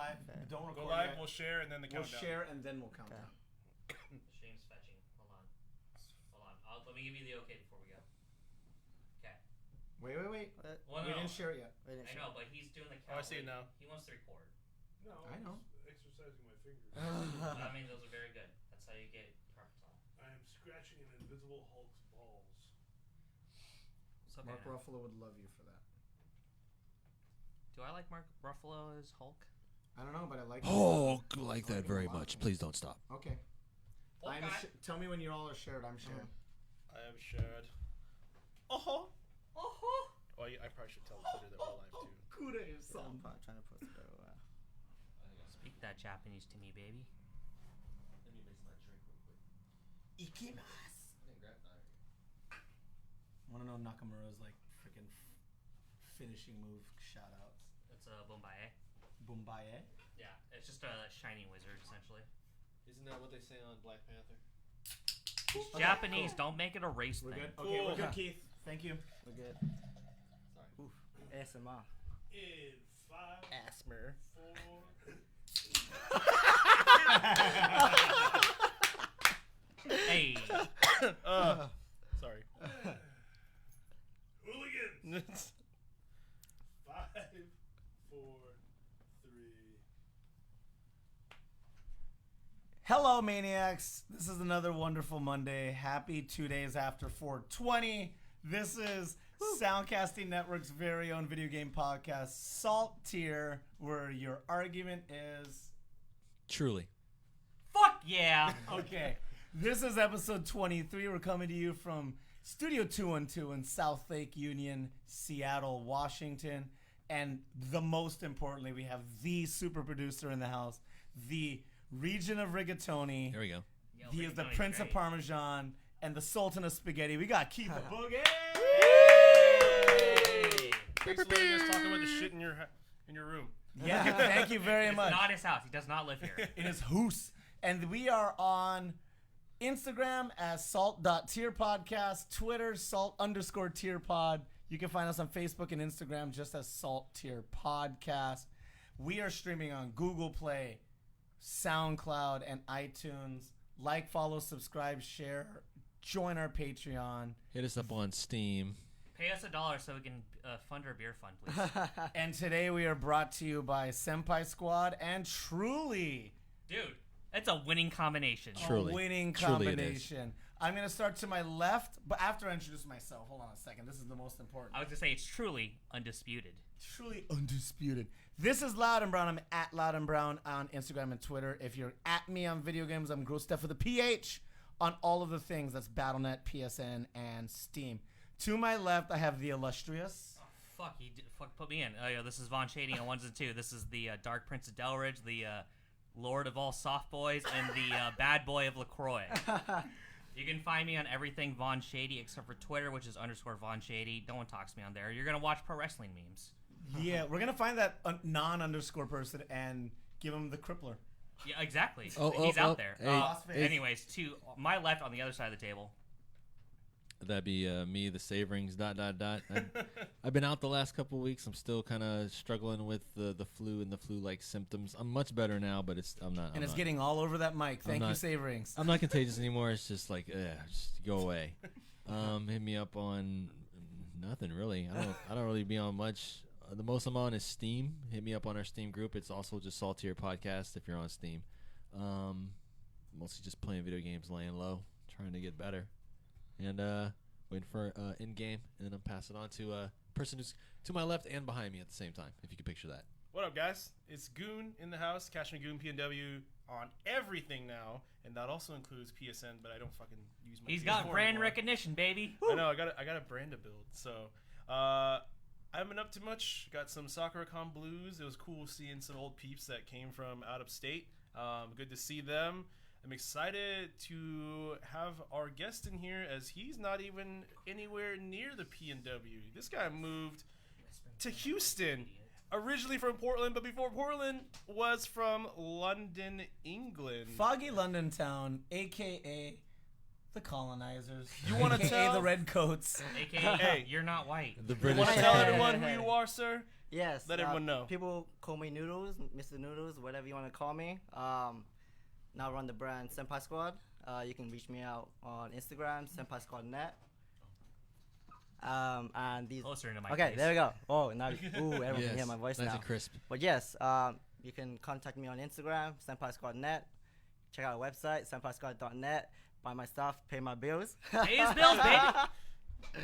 live. Don't record. Go live. Yet. We'll share and then the countdown. We'll share and then we'll count down. Shane's fetching. Hold on. Let me give you the okay before we go. Okay. Wait. Well, We didn't share it yet. I know, but he's doing the count. Oh, I see it now. He wants to record. No, I know. Exercising my fingers. I mean, those are very good. That's how you get carpet tile. I am scratching an invisible Hulk's balls. It's okay Mark now. Ruffalo would love you for that. Do I like Mark Ruffalo as Hulk? I don't know, but I like. Oh, like that very much. Please don't stop. Okay. Hulk guy. Tell me when you all are shared. I'm shared. I am shared. Oh, I probably should tell Twitter that we're live too. Kuda yourself. I'm trying to post it there. Speak that Japanese to me, baby. Let me mix my drink real quick. Ikimasu. Want to know Nakamura's like freaking finishing move shout outs? It's a Bombaye. Bombaye? Yeah, it's just a shiny wizard, essentially. Isn't that what they say on Black Panther? It's Japanese. Don't make it a race We're thing. good? Okay, we're good, Keith. Thank you. We're good. Sorry. Oof. ASMR. In 5, Asmer. 4. Hey. Sorry. Hooligans. 5, 4, 3. Hello, Maniacs. This is another wonderful Monday. Happy 2 days after 420. This is Soundcasting Network's very own video game podcast, Salttier, where your argument is... Truly. Fuck yeah. Okay. This is episode 23. We're coming to you from Studio 212 in South Lake Union, Seattle, Washington. And the most importantly, we have the super producer in the house, the Region of Rigatoni. There we go. Yo, He is the Rigatoni's Prince great. of Parmesan and the Sultan of Spaghetti. We got Keith a Boogie. Thanks for letting us talk about the shit in your room. Yeah, thank you very It's much. not his house. He does not live here. It is Hoos. And we are on Instagram as salt.tier podcast, Twitter, salt_tier pod. You can find us on Facebook and Instagram just as Salt Tier Podcast. We are streaming on Google Play, SoundCloud, and iTunes. Like, follow, subscribe, share, join our Patreon. Hit us up on Steam. Pay us $1 so we can fund our beer fund, please. And today we are brought to you by SENPAI Squad and Truly. Dude, it's a winning combination. Truly. A winning Truly it is. combination. I'm going to start to my left, but after I introduce myself, hold on a second. This is the most important. I was going to say it's truly undisputed. Truly undisputed. This is Loud and Brown. I'm at Loud and Brown on Instagram and Twitter. If you're at me on video games, I'm Gross Stuff with a PH on all of the things. That's Battle.net, PSN, and Steam. To my left, I have the illustrious. Oh, fuck, fuck put me in. Oh, yeah, this is Von Shady on 1s and 2. This is the Dark Prince of Delridge, the Lord of all soft boys, and the bad boy of LaCroix. You can find me on everything Von Shady except for Twitter, which is _Von Shady. No one talks to me on there. You're going to watch pro wrestling memes. Yeah, we're going to find that non_ person and give him the crippler. Yeah, exactly. Oh, He's out there. hey. Anyways, to my left on the other side of the table. That'd be me, the Saverings, ... I've been out the last couple of weeks. I'm still kind of struggling with the flu and the flu-like symptoms. I'm much better now, but I'm not. And it's getting all over that mic. Thank you, not- Saverings. I'm not contagious anymore. It's just like, just go away. Hit me up on nothing really. I don't really be on much. The most I'm on is Steam. Hit me up on our Steam group. It's also just Salttier Podcast if you're on Steam. Mostly just playing video games, laying low, trying to get better. And waiting for in-game, and then I'm passing on to a person who's to my left and behind me at the same time, if you can picture that. What up, guys? It's Goon in the house. Catch me Goon PNW on everything now, and that also includes PSN. But I don't fucking use my. He's PS4 got brand anymore. recognition, baby. I know. I got a brand to build. So I haven't been up to much. Got some SoccerCon blues. It was cool seeing some old peeps that came from out of state. Good to see them. I'm excited to have our guest in here as he's not even anywhere near the PNW. This guy moved to Houston, originally from Portland, but before Portland was from London, England. Foggy London Town, a.k.a. the colonizers. You want to a.k.a. tell the redcoats. AKA, Hey. You're not white. The You British. want to tell everyone who you are, sir? Yes. Let everyone know. People call me Noodles, Mr. Noodles, whatever you want to call me. Now I run the brand Senpai Squad. You can reach me out on Instagram, Senpai Squad Net. And these. Closer into my Okay, face. there we go. Oh, now everyone can hear my voice nice now. and crisp. But yes, you can contact me on Instagram, Senpai Squad Net. Check out our website, senpaisquad.net. Buy my stuff, pay my bills. Pay his bills, baby.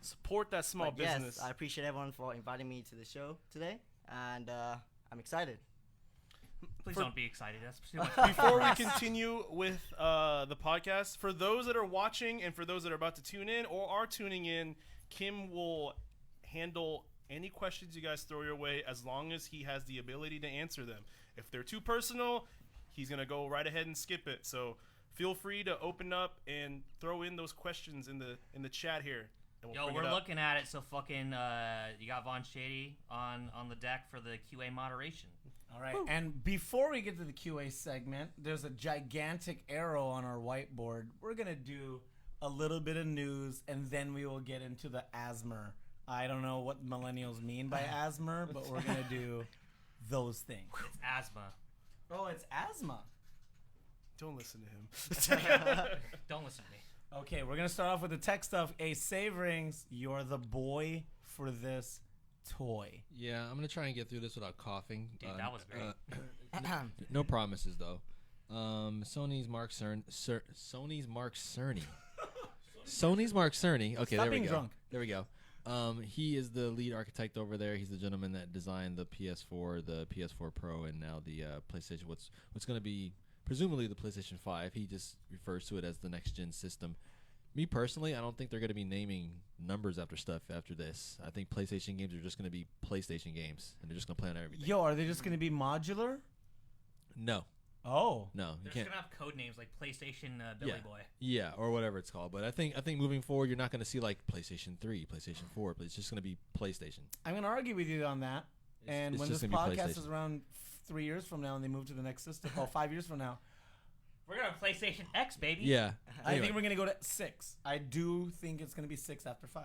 Support that small But business. yes, I appreciate everyone for inviting me to the show today, and I'm excited. Please don't be excited. That's too much. Before we continue with the podcast, for those that are watching and for those that are about to tune in or are tuning in, Kim will handle any questions you guys throw your way as long as he has the ability to answer them. If they're too personal, he's going to go right ahead and skip it. So feel free to open up and throw in those questions in the chat here. And we'll Yo, bring we're it up. looking at it. So fucking, you got Von Shady on the deck for the QA moderation. All right. And before we get to the QA segment, there's a gigantic arrow on our whiteboard. We're going to do a little bit of news, and then we will get into the ASMR. I don't know what millennials mean by ASMR, but we're going to do those things. It's asthma. Oh, it's asthma. Don't listen to him. Don't listen to me. Okay, we're going to start off with the tech stuff. Saverings, you're the boy for this toy. Yeah, I'm gonna try and get through this without coughing. Dude, that was great. No promises though. Sony's Mark Cerny. Sony's Mark Cerny. Sony's Mark Cerny. Okay, Stop there we being go. drunk. There we go. He is the lead architect over there. He's the gentleman that designed the PS4, the PS4 Pro, and now the PlayStation. What's going to be presumably the PlayStation 5. He just refers to it as the next gen system. Me personally, I don't think they're going to be naming numbers after stuff after this. I think PlayStation games are just going to be PlayStation games, and they're just going to play on everything. Yo, are they just going to be modular? No, Oh. no, you They're just can't. gonna have code names like PlayStation Billy Yeah. Boy. Yeah, or whatever it's called. But I think moving forward, you're not going to see like PlayStation 3, PlayStation 4, but it's just going to be PlayStation. I'm going to argue with you on that. And it's when just this gonna be podcast PlayStation. is around 3 years from now and they move to the next system, 5 years from now, We're gonna have PlayStation X, baby. Yeah, I Anyway. think we're going to go to 6. I do think it's going to be 6 after 5.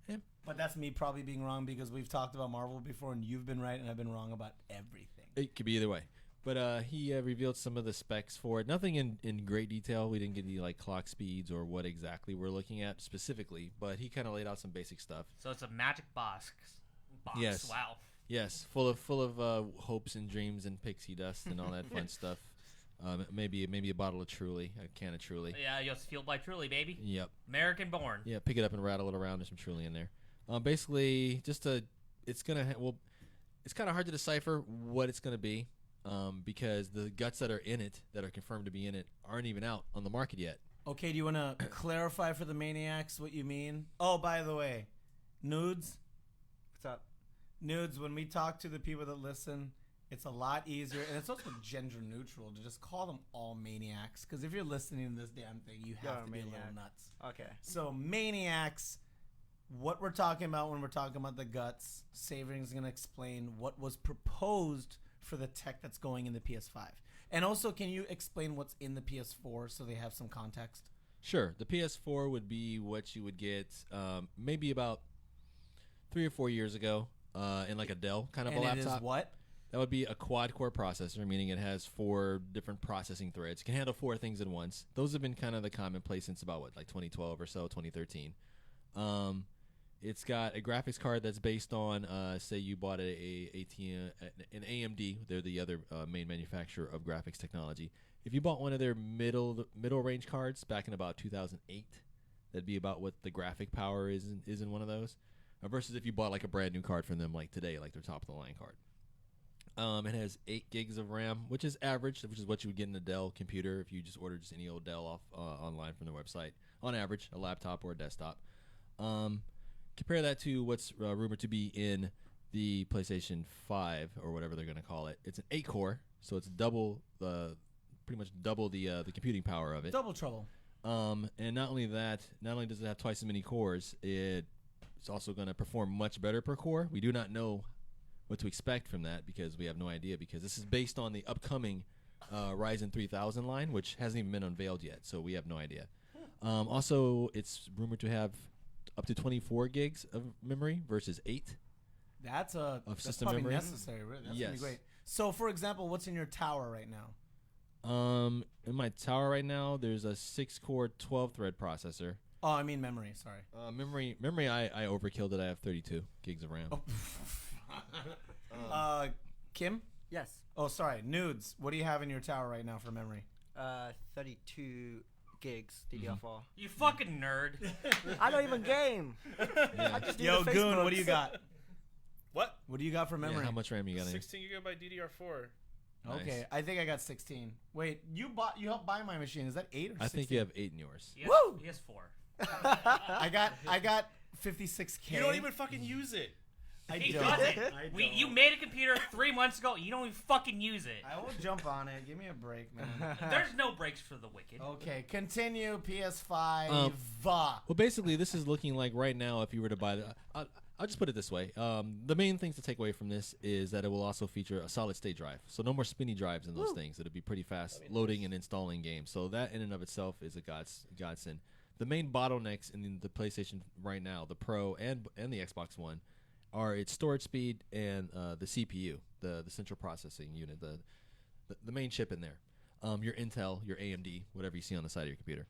Yeah. But that's me probably being wrong because we've talked about Marvel before and you've been right and I've been wrong about everything. It could be either way. But he revealed some of the specs for it. Nothing in great detail. We didn't get any like clock speeds or what exactly we're looking at specifically. But he kind of laid out some basic stuff. So it's a magic box. Yes. Wow. Yes, full of hopes and dreams and pixie dust and all that fun stuff. Maybe a bottle of Truly, a can of Truly. Yeah, it's fueled by Truly, baby. Yep. American born. Yeah, pick it up and rattle it around. There's some Truly in there. Basically, it's kind of hard to decipher what it's gonna be, because the guts that are in it, that are confirmed to be in it, aren't even out on the market yet. Okay, do you want to clarify for the maniacs what you mean? Oh, by the way, nudes. What's up? Nudes, when we talk to the people that listen, it's a lot easier, and it's also gender neutral to just call them all maniacs. Because if you're listening to this damn thing, you You're have a to be a maniac. little nuts. Okay. So maniacs, what we're talking about when we're talking about the guts, Savering's going to explain what was proposed for the tech that's going in the PS5. And also, can you explain what's in the PS4 so they have some context? Sure, the PS4 would be what you would get maybe about 3 or 4 years ago in like a Dell kind of And a it laptop. is what? That would be a quad-core processor, meaning it has 4 different processing threads. It can handle 4 things at once. Those have been kind of the commonplace since about, like 2012 or so, 2013. It's got a graphics card that's based on, say you bought an AMD. They're the other main manufacturer of graphics technology. If you bought one of their middle range cards back in about 2008, that'd be about what the graphic power is in one of those. Versus if you bought like a brand new card from them like today, like their top of the line card. It has 8 gigs of RAM, which is average, which is what you would get in a Dell computer if you just ordered just any old Dell off online from their website. On average, a laptop or a desktop. Compare that to what's rumored to be in the PlayStation 5 or whatever they're going to call it. It's an 8-core, so it's pretty much double the computing power of it. Double trouble. And not only that, not only does it have twice as many cores, it's also going to perform much better per core. We do not know what to expect from that because we have no idea, because this is based on the upcoming Ryzen 3000 line, which hasn't even been unveiled yet, so we have no idea. Also, it's rumored to have up to 24 gigs of memory versus 8. That's system probably memory? necessary. Really. That's gonna be Yes. great. So, for example, what's in your tower right now? In my tower right now, there's a 6-core 12-thread processor. Oh, I mean memory. Sorry. Memory, I overkilled it. I have 32 gigs of RAM. Kim? Yes. Oh, sorry. Nudes. What do you have in your tower right now for memory? 32 gigs DDR4. You fucking nerd. I don't even game. I just do Yo, the Goon, what do Facebooks. you got? What? What do you got for Yeah, memory? how much RAM you got in? 16 gigabyte DDR4. Okay, Nice. I think I got 16. Wait, you helped buy my machine. Is that 8 or 16? I think you have 8 in yours. He has, Woo! He has 4. I got 56K. You don't even fucking use it. I He don't. doesn't. I You don't. made a computer 3 months ago. You don't even fucking use it. I will jump on it. Give me a break, man. There's no breaks for the wicked. Okay, continue. PS5. Well, basically, this is looking like right now, if you were to buy the... I'll just put it this way. The main things to take away from this is that it will also feature a solid-state drive. So no more spinny drives in those things. It'll be pretty fast loading and installing games. So that in and of itself is a godsend. The main bottlenecks in the PlayStation right now, the Pro and the Xbox One, are its storage speed and the CPU, the central processing unit, the main chip in there. Your Intel, your AMD, whatever you see on the side of your computer.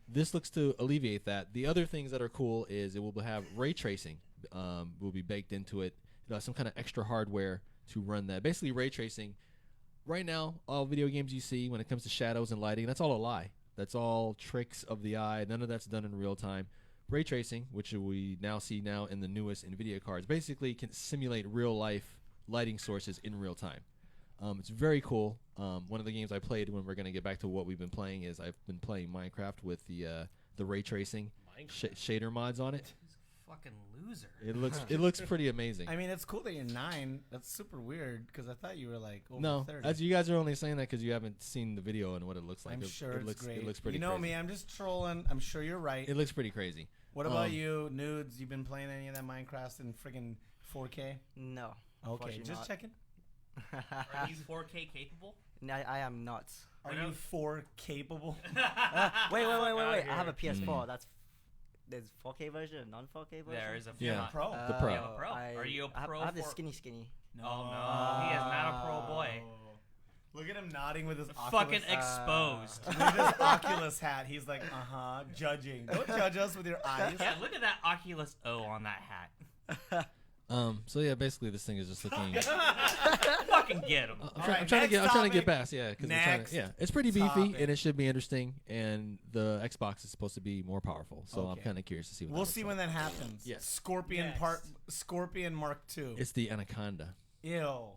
This looks to alleviate that. The other things that are cool is it will have ray tracing. Will be baked into it. It'll have some kind of extra hardware to run that. Basically, ray tracing. Right now, all video games you see when it comes to shadows and lighting, that's all a lie. That's all tricks of the eye. None of that's done in real time. Ray tracing, which we now see in the newest NVIDIA cards, basically can simulate real-life lighting sources in real time. It's very cool. One of the games I played when we're going to get back to what we've been playing is I've been playing Minecraft with the ray tracing shader mods on it. Fucking loser. It looks pretty amazing. I mean, it's cool that you're 9. That's super weird because I thought you were like over No, 30. as you guys are only saying that because you haven't seen the video and what it looks like. I'm sure it's looks, great. It looks pretty. You know crazy. me, I'm just trolling. I'm sure you're right. It looks pretty crazy. What about you, Nudes? You been playing any of that Minecraft in friggin' 4K? No. Okay, unfortunately just not. checking. Are you 4K capable? No, I am not. Are you 4 capable? Wait. I here. have a PS4. There's 4K version, and non-4K version. There is a Yeah. Pro. The Pro. You have a Pro. Are you a I pro? have the for- skinny. Oh no, he is not a pro boy. Look at him nodding with his Fucking Oculus. exposed. With his Oculus hat. He's like, judging. Don't judge us with your eyes. Yeah, look at that Oculus O on that hat. So yeah, basically this thing is just looking. Fucking get him. I'm Alright, trying to next get topic. past, yeah, because Next it's pretty beefy topic. and it should be interesting, and the Xbox is supposed to be more powerful, so I'm Okay. kind of curious to see what. We'll that see looks when like. that happens. Yes. Scorpion Mark II. It's the Anaconda. Ew.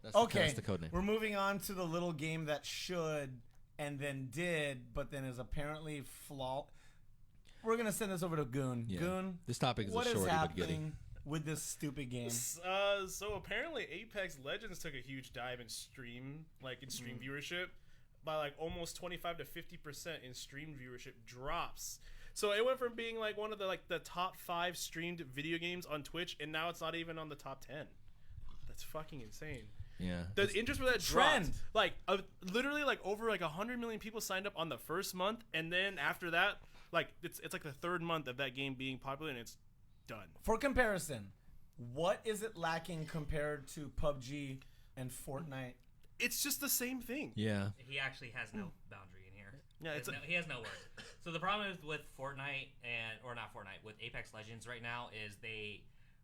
That's Okay. the code name. We're moving on to the little game that should and then did, but then is apparently flawed. We're gonna send this over to Goon. Yeah. Goon, This topic is what a is shorty but goodie. happening with this stupid game? So apparently Apex Legends took a huge dive in stream viewership by like almost 25 to 50% in stream viewership drops. So it went from being like one of the top 5 streamed video games on Twitch, and now it's not even on the top 10. That's fucking insane. Yeah. The interest for that Trend. dropped. Literally over 100 million people signed up on the first month, and then after that, it's like the third month of that game being popular, and it's done. For comparison, what is it lacking compared to PUBG and Fortnite? It's just the same thing. Yeah. He actually has no boundary in here. Yeah, He has no words. So the problem is with Fortnite with Apex Legends right now is they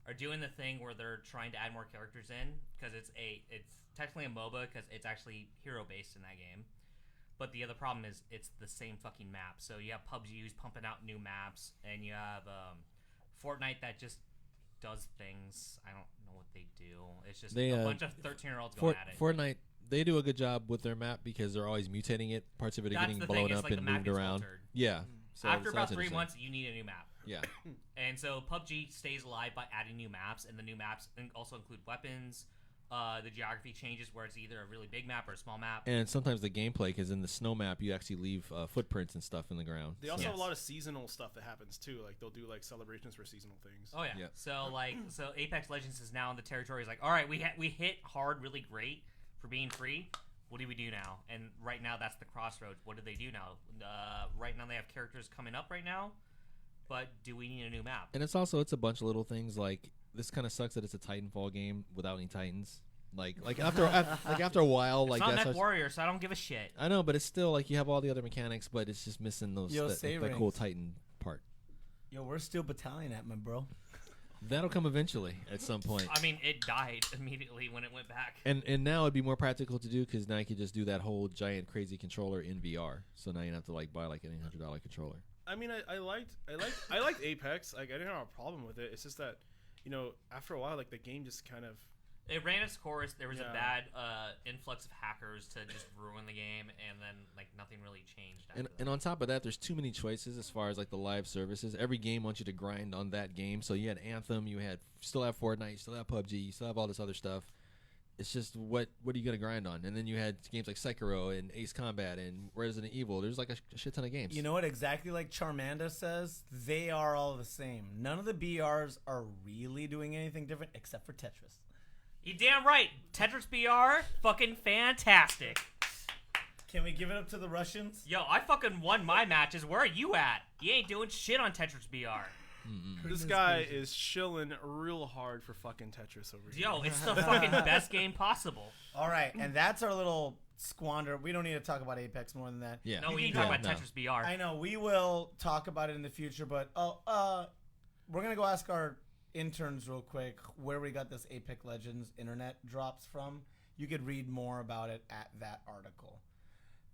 are doing the thing where they're trying to add more characters in because it's technically a MOBA because it's actually hero based in that game. But the other problem is it's the same fucking map. So you have PUBG who's pumping out new maps, and you have Fortnite that just does things. I don't know what they do. It's just a bunch of 13-year-olds going at it. Fortnite, they do a good job with their map because they're always mutating it. Parts of it are That's getting the blown thing, it's up like and the map moved gets around. altered. Yeah. So After about that's 3 interesting. months, you need a new map. Yeah. And so PUBG stays alive by adding new maps, and the new maps also include weapons. The geography changes where it's either a really big map or a small map. And sometimes the gameplay, because in the snow map, you actually leave footprints and stuff in the ground. They also Yes. have a lot of seasonal stuff that happens too. Like they'll do celebrations for seasonal things. Oh yeah. Yeah. So Apex Legends is now in the territory. Is like, all right, we hit hard really great for being free. What do we do now? And right now that's the crossroads. What do they do now? Right now they have characters coming up right now, but do we need a new map? And it's a bunch of little things like this kind of sucks that it's a Titanfall game without any Titans. Like after a while, like It's not that's Mech Warrior, so I don't give a shit. I know, but it's still like you have all the other mechanics, but it's just missing those Yo, that save cool rings. Titan part. Yo, we're still battalion at my bro. That'll come eventually at some point. I mean, it died immediately when it went back. And now it'd be more practical to do because now you could just do that whole giant crazy controller in VR. So now you don't have to like buy like an $800 controller. I mean, I liked Apex. Like, I didn't have a problem with it. It's just that, you know, after a while, like the game just kind of. It ran its course. There was Yeah. a bad influx of hackers to just ruin the game, and then like nothing really changed. After And that. on top of that, there's too many choices as far as like the live services. Every game wants you to grind on that game. So you had Anthem, you still have Fortnite, you still have PUBG, you still have all this other stuff. It's just what are you gonna grind on? And then you had games like Sekiro and Ace Combat and Resident Evil. There's like a shit ton of games. You know what? Exactly like Charmanda says, they are all the same. None of the BRs are really doing anything different except for Tetris. You damn right. Tetris BR, fucking fantastic. Can we give it up to the Russians? Yo, I fucking won my matches. Where are you at? You ain't doing shit on Tetris BR. This guy is chilling real hard for fucking Tetris over here. Yo, it's the fucking best game possible. All right, and that's our little squander. We don't need to talk about Apex more than that. Yeah. No, we can need to talk go- about no. Tetris BR. I know we will talk about it in the future, but we're gonna go ask our interns real quick where we got this Apex Legends internet drops from. You could read more about it at that article.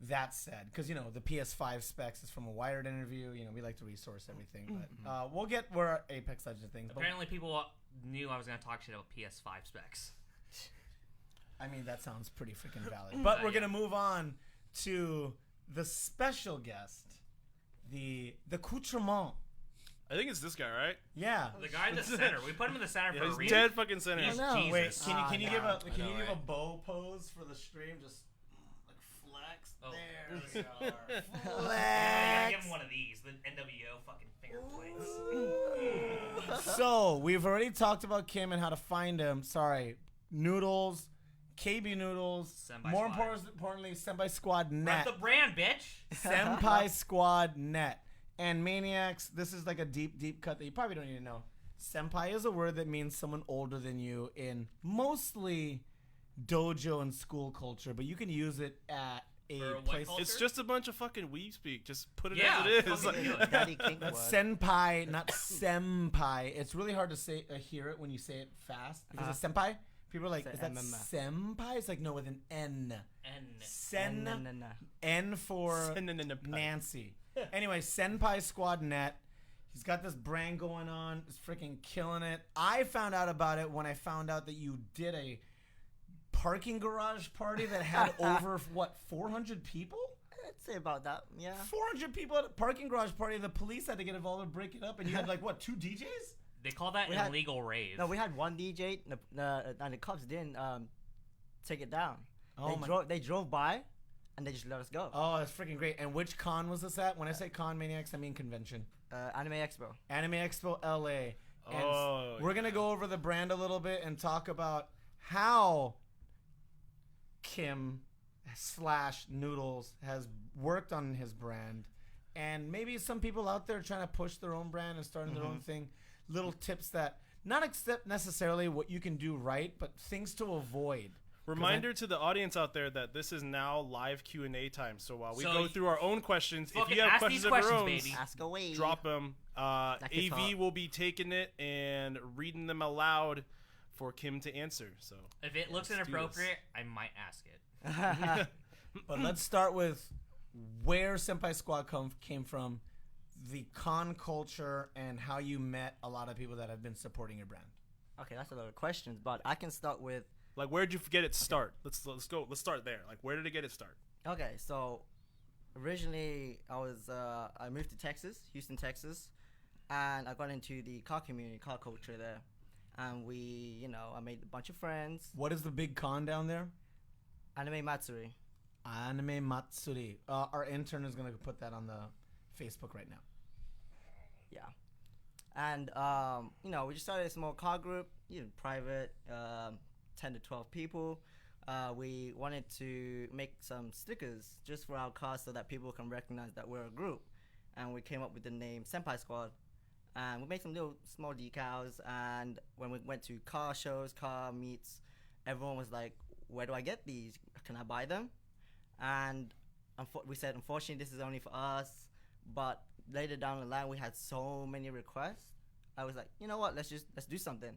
That said, because you know the PS5 specs is from a Wired interview. You know we like to resource everything, but we'll get where our Apex Legends things. But, Apparently, people knew I was gonna talk shit about PS5 specs. I mean that sounds pretty freaking valid. But we're Yeah. gonna move on to the special guest, the accoutrement. I think it's this guy, right? Yeah. The guy in the center. We put him in the center Yeah, for a he's reason. dead fucking center. He's I know. Wait, Jesus. can you give a I know, give a right? bow pose for the stream? Just like flex. Oh. There we are. Yeah, you gotta Flex. give him one of these. The NWO fucking finger plates. So we've already talked about Kim and how to find him. Sorry, Noodles, KB Noodles. Senpai More Squad. importantly, Senpai Squad Rep Net. the brand, bitch. Senpai Squad Net. And Maniacs, this is like a deep cut that you probably don't even know. Senpai is a word that means someone older than you in mostly dojo and school culture, but you can use it at a For what place. culture? It's just a bunch of fucking weeb speak. Just put it Yeah, as it is. fucking Like, do it. Daddy Kink That's word. senpai, not senpai. It's really hard to say hear it when you say it fast because it's senpai. People are like, Say is that MMA. senpai? It's like, no, with an N. And Sen. No. N for Nancy. Anyway, Senpai Squad Net. He's got this brand going on. He's freaking killing it. I found out about it when I found out that you did a parking garage party that had over, what, 400 people? I'd say about that. Yeah. 400 people at a parking garage party. The police had to get involved and break it up. And you had, like, what, 2 DJs? they call that We an had- illegal rave. No, we had one DJ, and the cops didn't take it down. Oh my- They drove by, and they just let us go. Oh, that's freaking great. And which con was this at? When I say con, Maniacs, I mean convention. Anime Expo. Anime Expo LA. And Oh, we're going to go over the brand a little bit and talk about how Kim / Noodles has worked on his brand. And maybe some people out there trying to push their own brand and starting their own thing. Little tips that, not accept necessarily what you can do right, but things to avoid. Reminder to the audience out there that this is now live Q&A time. So while we So go through our own questions, if fucking you have ask questions these of your questions, own, baby. Ask away. drop them. kid's AV hot. will will be taking it and reading them aloud for Kim to answer. So If it looks Let's do inappropriate, I might ask it. But let's start with where Senpai Squad came from, the con culture, and how you met a lot of people that have been supporting your brand. Okay, that's a lot of questions, but I can start with. like, where did you get it start? Let's go. Let's start there. Like, where did it get its start? Okay, so originally I moved to Texas, Houston, Texas, and I got into the car community, car culture there, and I made a bunch of friends. What is the big con down there? Anime Matsuri. Anime Matsuri. Our intern is going to put that on the Facebook right now. Yeah. And, we just started a small car group, private, 10 to 12 people. We wanted to make some stickers just for our cars so that people can recognize that we're a group. And we came up with the name Senpai Squad. and we made some little small decals. And when we went to car shows, car meets, everyone was like, "Where do I get these? Can I buy them?" And we said, "Unfortunately, this is only for us." But later down the line, we had so many requests. I was like, you know what? Let's do something.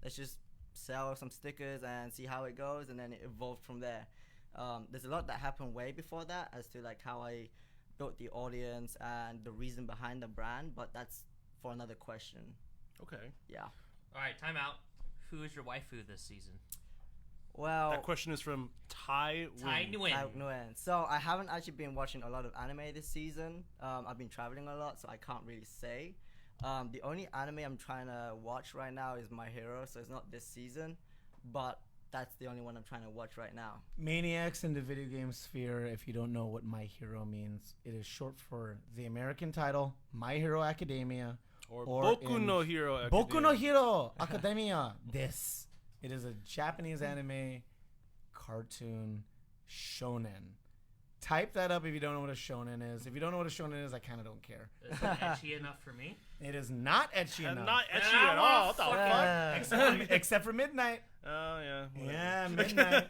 Let's just sell some stickers and see how it goes, and then it evolved from there. There's a lot that happened way before that as to like how I built the audience and the reason behind the brand, but that's for another question. Okay. Yeah. All right, time out. Who is your waifu this season? Well, That question is from Tai Tai Nguyen. Nguyen. Nguyen. So I haven't actually been watching a lot of anime this season. I've been traveling a lot, so I can't really say. The only anime I'm trying to watch right now is My Hero, so it's not this season, but that's the only one I'm trying to watch right now. Maniacs in the video game sphere, if you don't know what My Hero means, it is short for the American title, My Hero Academia. Or Or Boku in no Hero Academia. Boku no Hero Academia. This. It is a Japanese anime cartoon shonen. Type that up if you don't know what a shonen is. If you don't know what a shonen is, I kind of don't care. Is it etchy enough for me? It is not etchy enough. Not etchy Ah, at all. What the fuck. fuck? Except for midnight. Oh, yeah. whatever. Yeah, midnight.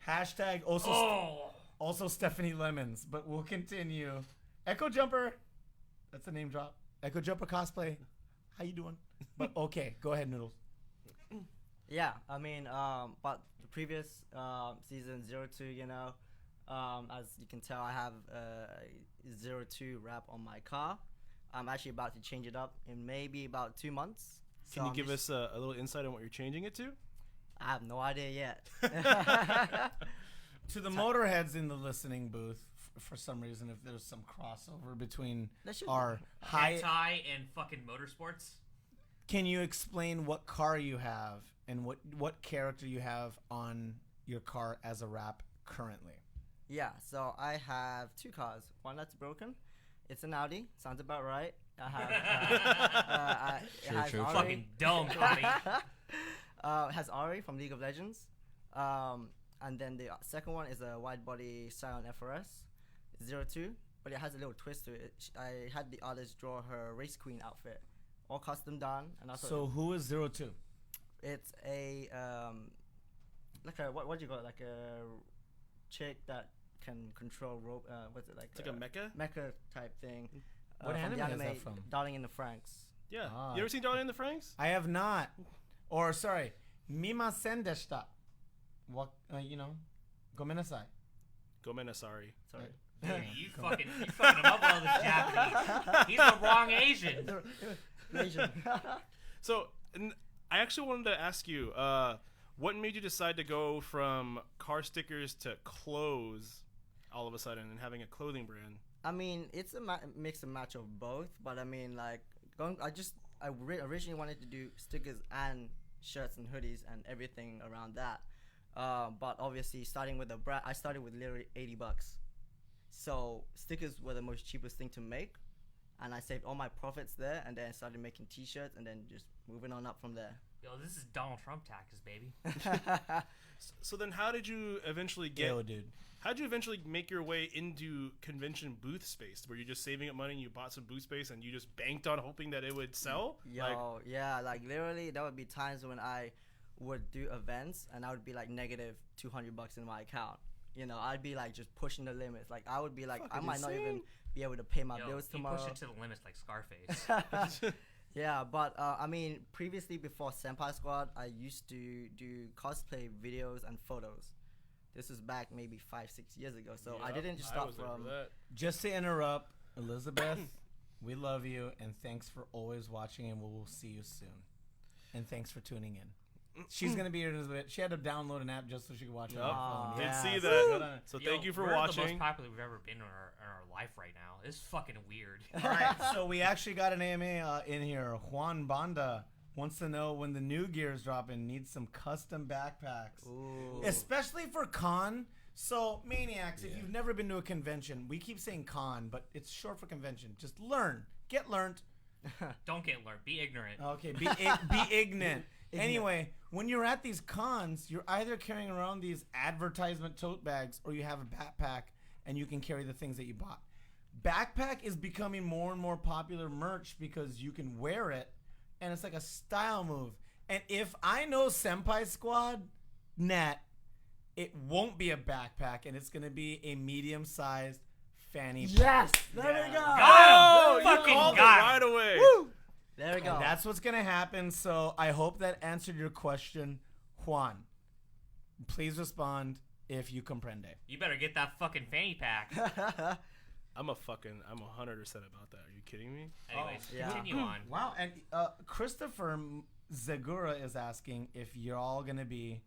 Hashtag also Oh! also Stephanie Lemons. But we'll continue. Echo Jumper. That's a name drop. Echo Jumper cosplay. How you doing? But okay, go ahead, Noodles. Yeah, I mean, but the previous season 02, you know, as you can tell, I have a 02 wrap on my car. I'm actually about to change it up in maybe about 2 months. Can you give us a little insight on what you're changing it to? I have no idea yet. To the motorheads in the listening booth, for some reason, if there's some crossover between That should our high, Hentai and fucking motorsports? can you explain what car you have and what character you have on your car as a wrap currently? Yeah, so I have 2 cars. One that's broken. It's an Audi. Sounds about right. I have. It has True. Ari. Fucking dumb, buddy. It has Ari from League of Legends. And then the second one is a wide body Scion FRS 02, but it has a little twist to it. I had the artist draw her race queen outfit, all custom done, and also So who is 02? it's a like a what do you call it? Like a chick that can control rope. What's it like? It's like a mecha? Mecha type thing. What from the anime is that from? Darling in the Franxx. Yeah. Ah. You ever seen Darling in the Franxx? I have not. Or sorry, mimasen deshita. What gomenasai. Gomenasari. Sorry. Dude, you fucking him up with all this Japanese. He's the wrong Asian. Asian. So, I actually wanted to ask you, what made you decide to go from car stickers to clothes all of a sudden and having a clothing brand? I mean, it's a mix and match of both, but I mean, like, originally wanted to do stickers and shirts and hoodies and everything around that. But obviously, starting with a brand, I started with literally $80. So stickers were the most cheapest thing to make, and I saved all my profits there, and then started making T-shirts, and then just moving on up from there. Yo, this is Donald Trump taxes, baby. So then how did you eventually get... Yo, dude. How did you eventually make your way into convention booth space? Were you just saving up money and you bought some booth space and you just banked on hoping that it would sell? Yo, yeah, like literally, there would be times when I would do events, and I would be like negative $200 in my account. You know, I'd be like just pushing the limits. Like I would be like, I Fucking might not insane. even be able to pay my Yo, bills he tomorrow. pushed it to the limits like Scarface. Yeah, but I mean, previously before Senpai Squad, I used to do cosplay videos and photos. This was back maybe 5-6 years ago. So I Yep, didn't just I start was there for from. that. Just to interrupt, Elizabeth, we love you and thanks for always watching, and we will see you soon. And thanks for tuning in. She's gonna be here in a bit. She had to download an app just so she could watch it on her phone. Did Yeah, see so that. good on it. So Yo, thank you for we're watching. the most popular we've ever been in our life right now. It's fucking weird. All right, so we actually got an AMA in here. Juan Banda wants to know when the new gear is dropping. Needs some custom backpacks, Ooh. especially for con. So Maniacs, if Yeah. you've never been to a convention, we keep saying con, but it's short for convention. Just learn, get learned. Don't get learned. Be ignorant. Okay, be ignorant. Anyway, when you're at these cons, you're either carrying around these advertisement tote bags or you have a backpack and you can carry the things that you bought. backpack is becoming more and more popular merch because you can wear it, and it's like a style move. And if I know Senpai Squad net, it won't be a backpack, and it's gonna be a medium-sized fanny pack. Yes, there we go. Got him. you Fucking called it got him. right away. Woo! There we go. And that's what's gonna happen. So I hope that answered your question, Juan. Please respond if you comprende. You better get that fucking fanny pack. I'm 100% about that. Are you kidding me? Anyways, yeah. continue on. Wow, and Christopher Zagura is asking if you're all gonna be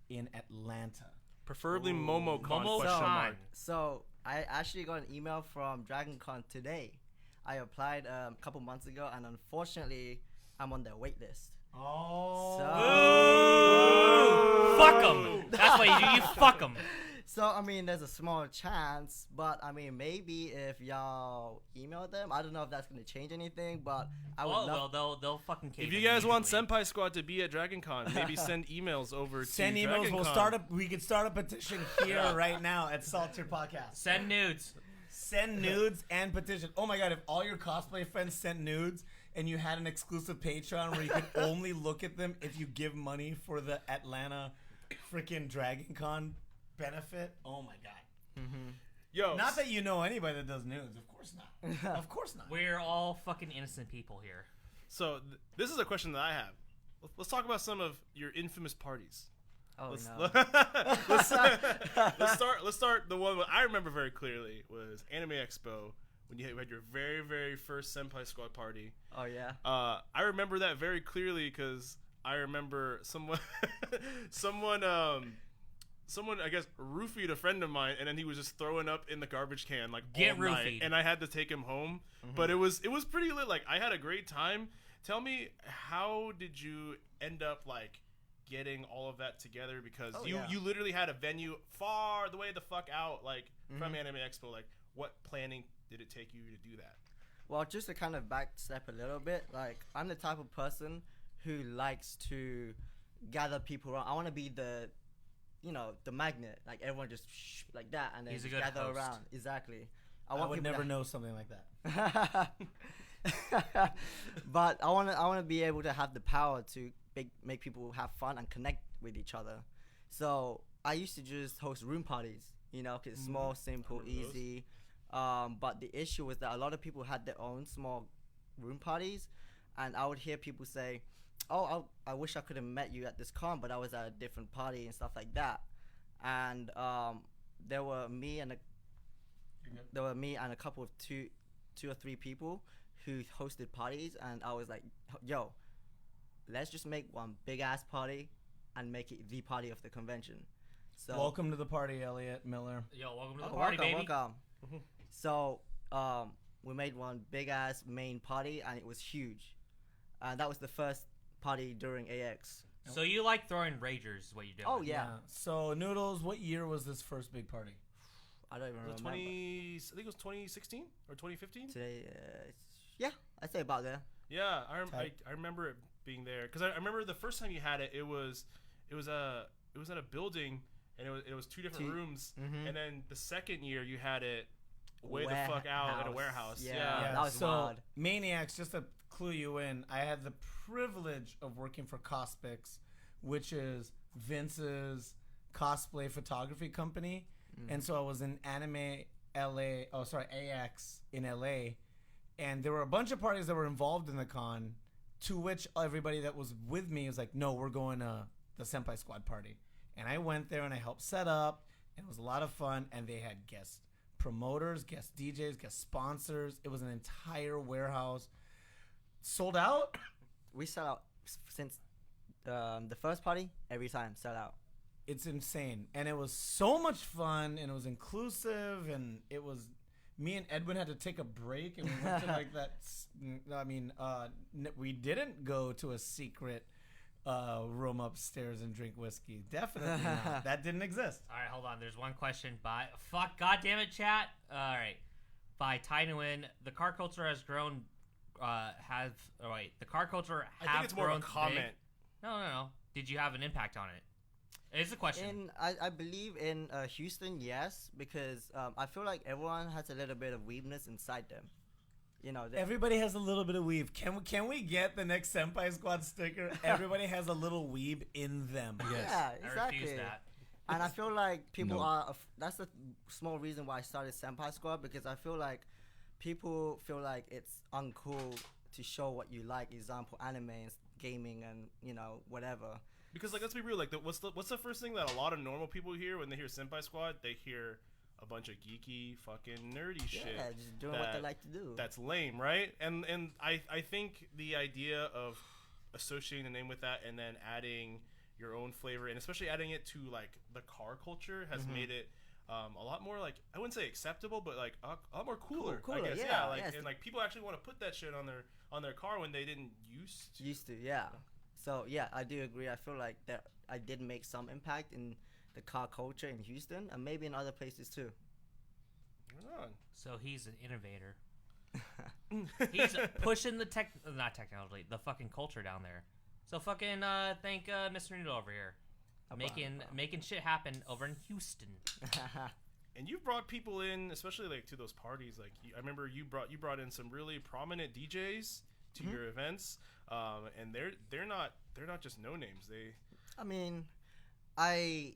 in Atlanta. Preferably MomoCon. Momo question Con. mark. So I actually got an email from DragonCon today. I applied a couple months ago, and unfortunately, I'm on their wait list. Oh. Fuck them. That's what you do. You fuck them. So I mean, there's a small chance, but I mean, maybe if y'all email them, I don't know if that's gonna change anything, but I would love. Well, they'll fucking cave If you in guys want immediately. Senpai Squad to be at DragonCon, maybe send emails over Send to emails. DragonCon. We could start a petition here right now at Salttier Podcast. Send nudes. Send nudes and petition. Oh my god! If all your cosplay friends sent nudes and you had an exclusive Patreon where you could only look at them if you give money for the Atlanta freaking DragonCon benefit. Oh my god! Yo, Not that you know anybody that does nudes. Of course not. Of course not. We're all fucking innocent people here. so this is a question that I have. Let's talk about some of your infamous parties. Oh Let's, no. let's start. The one that I remember very clearly was Anime Expo when you had your very, very first Senpai Squad party. Oh yeah. I remember that very clearly because I remember someone I guess roofied a friend of mine, and then he was just throwing up in the garbage can like Get all night, roofied. and I had to take him home. But it was pretty lit. Like I had a great time. Tell me, how did you end up like getting all of that together? Because Oh, you yeah. you literally had a venue far the way the fuck out, like from Anime Expo. Like what planning did it take you to do that? Well, just to kind of backstep a little bit, like I'm the type of person who likes to gather people around. I want to be the magnet, like everyone just like that, and then He's a just good gather host. around. Exactly. I want would people never to- know something like that. But I want to be able to have the power to make people have fun and connect with each other. So I used to just host room parties, cause it's small, simple, remember those. easy. But the issue was that a lot of people had their own small room parties, and I would hear people say, "Oh, I wish I could have met you at this con, but I was at a different party and stuff like that." And there were me and a couple of two or three people who hosted parties, and I was like, "Yo, let's just make one big ass party and make it the party of the convention." So Welcome to the party, Elliot Miller. Yo, welcome to the Oh, party, welcome, baby. welcome. So we made one big ass main party, and it was huge. And that was the first party during AX. So you like throwing ragers, is what you do? Oh yeah, So Noodles, what year was this first big party? I don't even It was remember. I think it was 2016 or 2015. Today, yeah, I'd say about there. Yeah, Tight. I remember it being there because I remember the first time you had it. It was at a building, and it was two different rooms. And then the second year you had it way the fuck out at a warehouse. Yeah. that was so wild. Maniacs, just to clue you in, I had the privilege of working for Cospix, which is Vince's cosplay photography company. And so I was in AX in LA, and there were a bunch of parties that were involved in the con, to which everybody that was with me was like, "No, we're going to the Senpai Squad party." And I went there and I helped set up, and it was a lot of fun, and they had guest promoters, guest DJs, guest sponsors. It was an entire warehouse. Sold out? We sell out since the first party. Every time sell out. It's insane. And it was so much fun, and it was inclusive, and it was... Me and Edwin had to take a break, and we went to like that... we didn't go to a secret room upstairs and drink whiskey. Definitely not. That didn't exist. All right, hold on. There's one question by God damn it, chat. All right, by Tynwin, the car culture has grown. The car culture I have think it's more grown of a comment. big. No. Did you have an impact on it? It's a question. I believe in Houston, yes, because I feel like everyone has a little bit of weebness inside them. You know, Everybody has a little bit of weeb. Can we get the next Senpai Squad sticker? Everybody has a little weeb in them. Yes. yeah, I exactly. refuse that. And I feel like people No. are. That's the small reason why I started Senpai Squad, because I feel like people feel like it's uncool to show what you like. Example, anime and gaming, and whatever. Because like, let's be real. Like, what's the first thing that a lot of normal people hear when they hear Senpai Squad? They hear a bunch of geeky, fucking nerdy shit. Yeah, just doing what they like to do. That's lame, right? And I think the idea of associating the name with that and then adding your own flavor, and especially adding it to like the car culture, has made it a lot more, like, I wouldn't say acceptable, but like a lot more cooler. Cooler, I guess. yeah, Like, yes. and like people actually want to put that shit on their car when they didn't used to. Used to, yeah. So yeah, I do agree. I feel like that I did make some impact in the car culture in Houston, and maybe in other places too. Right on. So he's an innovator. He's pushing the not technology, the fucking culture down there. So fucking thank Mr. Noodle over here, making shit happen over in Houston. And you've brought people in, especially like to those parties. Like, I remember you brought in some really prominent DJs to your events, and they're not just no names. I mean, I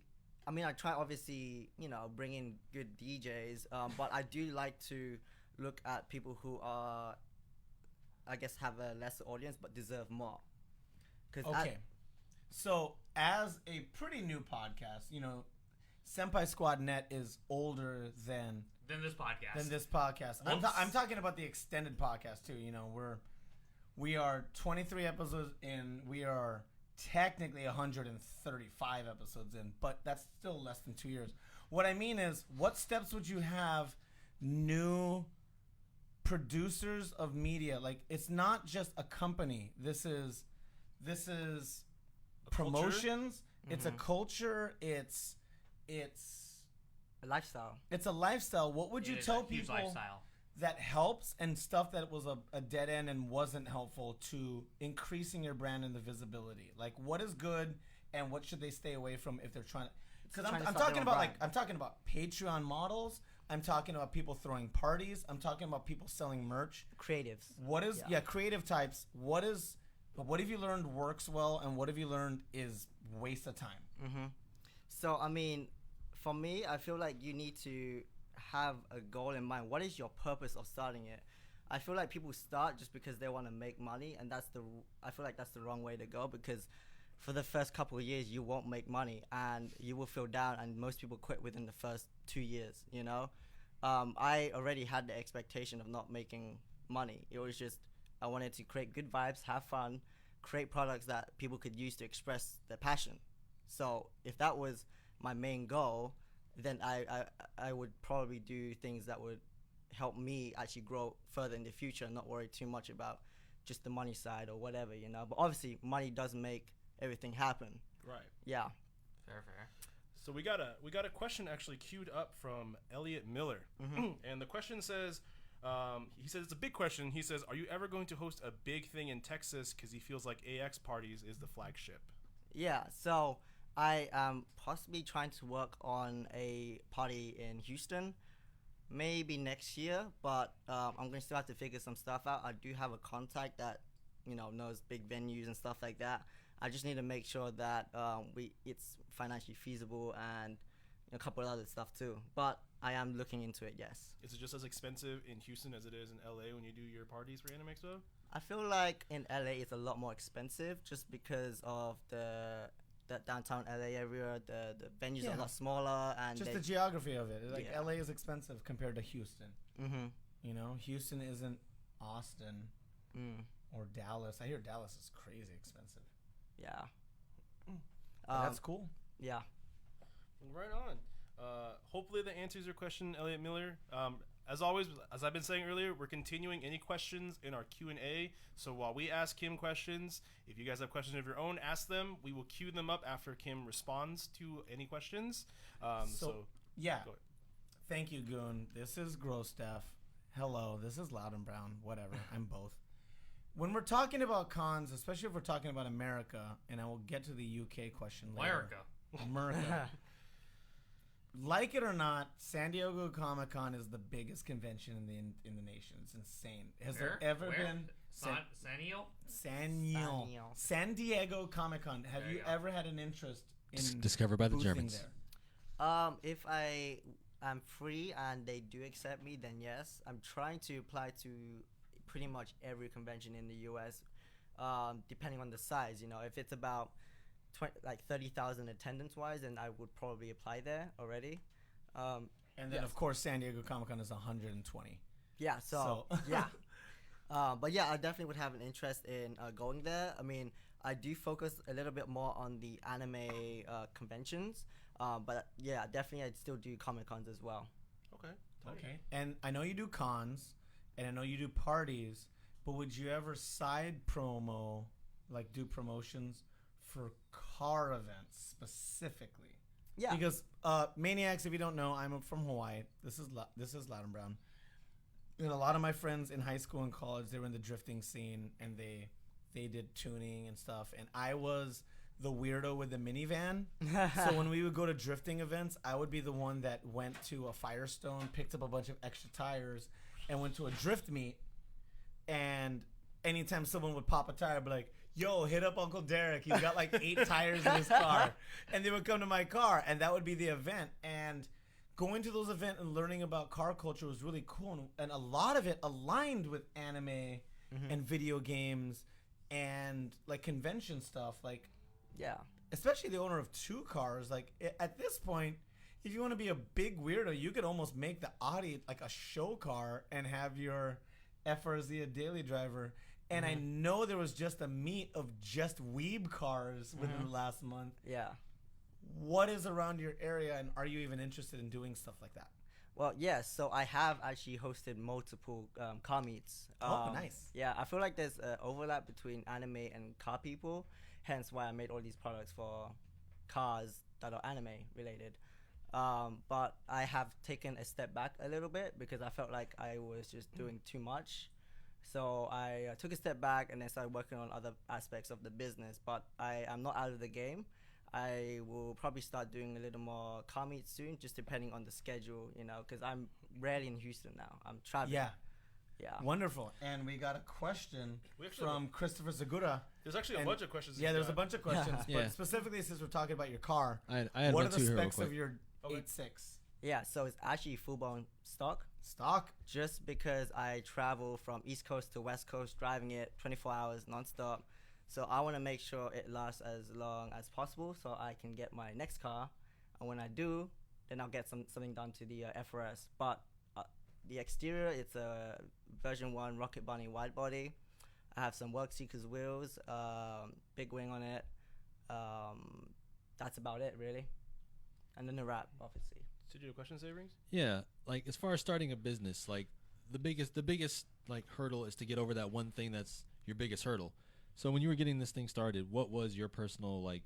try obviously, bring in good DJs, but I do like to look at people who are, I guess, have a lesser audience but deserve more. Okay. So, as a pretty new podcast, Senpai Squad Net is older than This podcast. this podcast. I'm talking about the extended podcast too. We are 23 episodes in. We are technically 135 episodes in, but that's still less than 2 years. What I mean is, what steps would you have new producers of media? Like, it's not just a company. This is A promotions. It's a culture. It's A lifestyle. It's a lifestyle. What would you It is tell a huge people lifestyle. that helps, and stuff that was a dead end and wasn't helpful to increasing your brand and the visibility? Like, what is good and what should they stay away from if they're trying? Because Trying to I'm start talking their own about I'm talking about Patreon models. I'm talking about people throwing parties. I'm talking about people selling merch. Creatives. What is creative types? What have you learned works well, and what have you learned is waste of time? Mm-hmm. So, I mean, for me, I feel like you need to have a goal in mind. What is your purpose of starting it? I feel like people start just because they want to make money, and I feel like that's the wrong way to go, because for the first couple of years you won't make money and you will feel down, and most people quit within the first 2 years. I already had the expectation of not making money. It was just, I wanted to create good vibes, have fun, create products that people could use to express their passion. So if that was my main goal, then I would probably do things that would help me actually grow further in the future and not worry too much about just the money side or whatever, But obviously, money does make everything happen. Right. Yeah. Fair. So we got a question actually queued up from Elliot Miller, and the question says, he says it's a big question. He says, "Are you ever going to host a big thing in Texas? Because he feels like AX Parties is the flagship." Yeah. So I am possibly trying to work on a party in Houston, maybe next year, but I'm going to still have to figure some stuff out. I do have a contact that knows big venues and stuff like that. I just need to make sure that it's financially feasible, and a couple of other stuff too. But I am looking into it, yes. Is it just as expensive in Houston as it is in LA when you do your parties for Anime Expo? I feel like in LA it's a lot more expensive just because of the downtown LA area. The venues are a lot smaller, and Just the geography of it. Like, Yeah. LA is expensive compared to Houston. Mm-hmm. Houston isn't Austin Mm. or Dallas. I hear Dallas is crazy expensive. Yeah. But that's cool. Yeah. Right on. Hopefully that answers your question, Elliot Miller. As always, as I've been saying earlier, we're continuing any questions in our Q&A. So while we ask Kim questions, if you guys have questions of your own, ask them. We will queue them up after Kim responds to any questions. Yeah. Go ahead. Thank you, Goon. This is Gross Stuff. Hello. This is Loud and Brown. Whatever. I'm both. When we're talking about cons, especially if we're talking about America, and I will get to the UK question later. America. America. Like it or not, San Diego Comic-Con is the biggest convention in the nation. It's insane. Has there ever been San Diego Comic-Con? Have There you you go. ever had an interest in Discovered by the boothing Germans. there? If I am free and they do accept me, then yes. I'm trying to apply to pretty much every convention in the U.S. Depending on the size. You know, if it's about 30,000 attendance wise, then I would probably apply there already. And then, yes. of course, San Diego Comic-Con is 120. Yeah, so. Yeah. But yeah, I definitely would have an interest in going there. I mean, I do focus a little bit more on the anime conventions. But yeah, definitely I'd still do Comic Cons as well. Okay. Okay. And I know you do cons, and I know you do parties, but would you ever side promo, like do promotions for car events specifically? Yeah. Because Maniacs, if you don't know, I'm from Hawaii. This is Loud and Brown. And a lot of my friends in high school and college, they were in the drifting scene, and they did tuning and stuff. And I was the weirdo with the minivan. So when we would go to drifting events, I would be the one that went to a Firestone, picked up a bunch of extra tires, and went to a drift meet. And anytime someone would pop a tire, I'd be like, yo, hit up Uncle Derek. He's got like 8 tires in his car. And they would come to my car, and that would be the event. And going to those events and learning about car culture was really cool. And a lot of it aligned with anime and video games and like convention stuff. Like, Yeah. especially the owner of 2 cars. Like, at this point, if you want to be a big weirdo, you could almost make the Audi like a show car and have your FRZ a daily driver. And I know there was just a meet of just weeb cars within the last month. Yeah. What is around your area, and are you even interested in doing stuff like that? Well, yes. So I have actually hosted multiple car meets. Nice. Yeah, I feel like there's an overlap between anime and car people. Hence why I made all these products for cars that are anime related. But I have taken a step back a little bit because I felt like I was just doing too much. So I took a step back and then started working on other aspects of the business. But I am not out of the game. I will probably start doing a little more car meets soon, just depending on the schedule, you know, because I'm rarely in Houston now. I'm traveling. Yeah. Yeah. Wonderful. And we got a question from Christopher Segura. There's actually a And- bunch of questions. Yeah, there's a bunch of questions. Yeah. But specifically, since we're talking about your car, I had what one are the too here real specs quick. of your Okay. 8.6? Yeah, so it's actually full-blown stock. Stock? Just because I travel from East Coast to West Coast, driving it 24 hours nonstop. So I want to make sure it lasts as long as possible so I can get my next car. And when I do, then I'll get something done to the FRS. But the exterior, it's a version 1 Rocket Bunny wide body. I have some Work Seekers wheels, big wing on it. That's about it, really. And then the wrap, obviously. Did you have questions, Averings? Yeah, like as far as starting a business, like the biggest like hurdle is to get over that one thing that's your biggest hurdle. So when you were getting this thing started, what was your personal like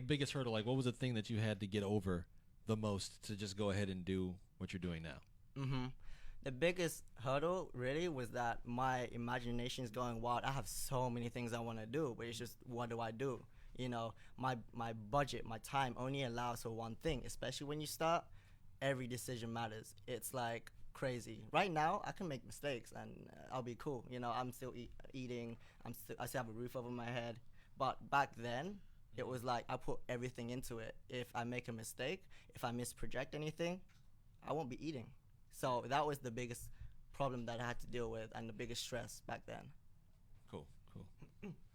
biggest hurdle? Like what was the thing that you had to get over the most to just go ahead and do what you're doing now? Mm-hmm. The biggest hurdle really was that my imagination is going wild. I have so many things I want to do, but it's just what do I do? You know, my budget, my time only allows for one thing, especially when you start. Every decision matters. It's like crazy. Right now, I can make mistakes and I'll be cool. You know, I'm still eating. I still have a roof over my head. But back then, it was like I put everything into it. If I make a mistake, if I misproject anything, I won't be eating. So that was the biggest problem that I had to deal with and the biggest stress back then. Cool.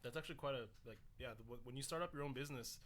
That's actually quite a when you start up your own business,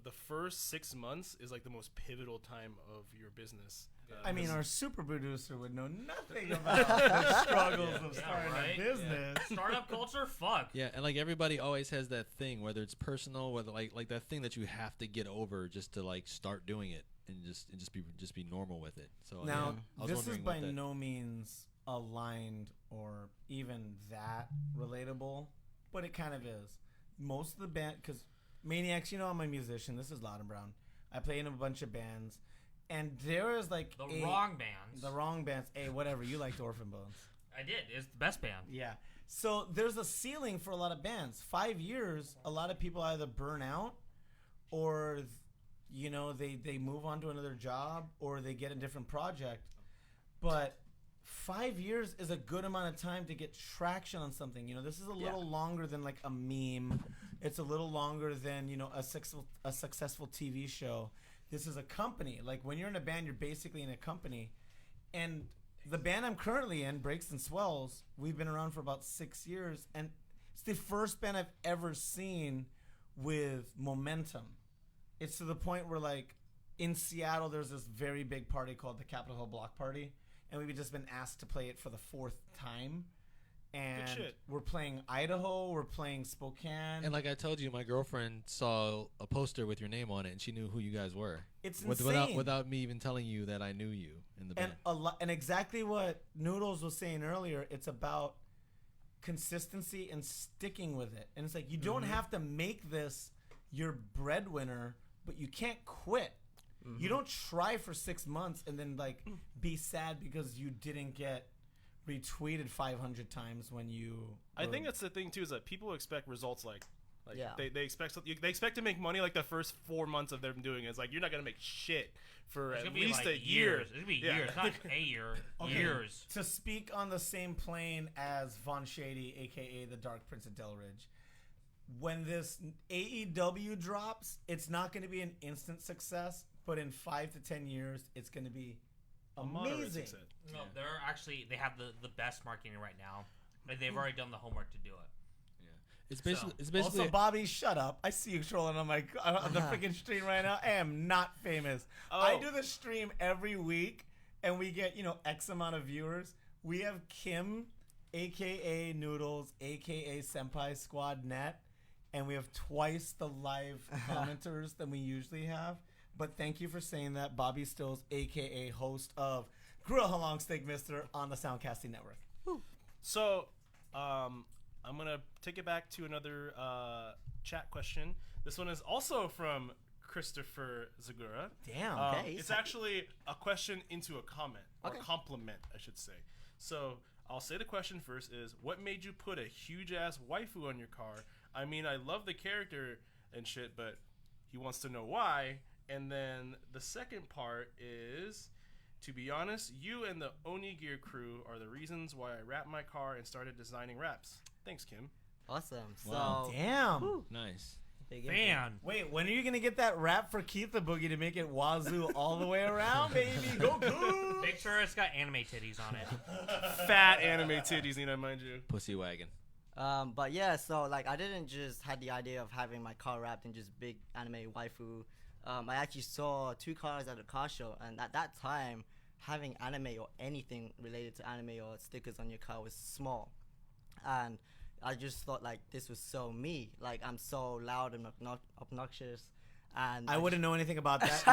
the first 6 months is like the most pivotal time of your business. I mean, our super producer would know nothing about the struggles of starting right? a business. Startup culture, fuck. Yeah, and like everybody always has that thing, whether it's personal, whether like that thing that you have to get over just to like start doing it and just be normal with it. So Now, I was this is wondering by what that- no means aligned or even that relatable, but it kind of is. Most of the band, because Maniacs, you know, I'm a musician. This is Loud and Brown. I play in a bunch of bands, and there is like The wrong bands. The wrong bands. Hey, whatever. You liked Orphan Bones. I did. It's the best band. Yeah. So there's a ceiling for a lot of bands. 5 years, a lot of people either burn out or they move on to another job, or they get a different project. But 5 years is a good amount of time to get traction on something. This is a little longer than like a meme. It's a little longer than a successful TV show. This is a company. Like when you're in a band, you're basically in a company. And the band I'm currently in, Breaks and Swells, we've been around for about 6 years, and it's the first band I've ever seen with momentum. It's to the point where, like, in Seattle, there's this very big party called the Capitol Hill Block Party, and we've just been asked to play it for the 4th time. And Good shit. we're playing Idaho, we're playing Spokane. And like I told you, my girlfriend saw a poster with your name on it, and she knew who you guys were. It's insane. Without me even telling you that I knew you in the band. And exactly what Noodles was saying earlier, it's about consistency and sticking with it. And it's like, you don't have to make this your breadwinner, but you can't quit. You don't try for 6 months and then like be sad because you didn't get retweeted 500 times when you. I think that's the thing too, is that people expect results like Yeah. they expect they expect to make money like the first 4 months of them doing it. It's like you're not gonna make shit for It's at gonna be least like a year. It's gonna be Yeah. years, not a year. Okay. Years. To speak on the same plane as Von Shady, aka the Dark Prince of Delridge, when this AEW drops, it's not going to be an instant success, but in 5 to 10 years, it's going to be Moderate amazing. success. No, they have the best marketing right now. Like they've already done the homework to do it. It's basically Also, Bobby, shut up. I see you trolling on the freaking stream right now. I am not famous. I do the stream every week, and we get, X amount of viewers. We have Kim, a.k.a. Noodles, a.k.a. Senpai Squad Net, and we have twice the live commenters than we usually have. But thank you for saying that. Bobby Stills, a.k.a. host of Grill Halong Steak Mister on the Soundcasting Network. So, I'm gonna take it back to another chat question. This one is also from Christopher Zagura. Damn. Okay. It's actually a question into a comment, or Okay. compliment, I should say. So I'll say the question first is, what made you put a huge ass waifu on your car? I mean, I love the character and shit, but he wants to know why. And then the second part is, to be honest, you and the Oni Gear crew are the reasons why I wrapped my car and started designing wraps. Thanks, Kim. Awesome. Wow. So, Damn. nice. big info. Man. Wait, when are you gonna get that rap for Keith the Boogie to make it wazoo all the way around, baby? Go cool. Make sure it's got anime titties on it. Fat anime titties, Nina, mind you. Pussy wagon. But yeah, so like I didn't just had the idea of having my car wrapped in just big anime waifu. I actually saw 2 cars at a car show, and at that time, having anime or anything related to anime or stickers on your car was small. And I just thought like this was so me. Like I'm so loud and obnoxious. And I wouldn't know anything about that.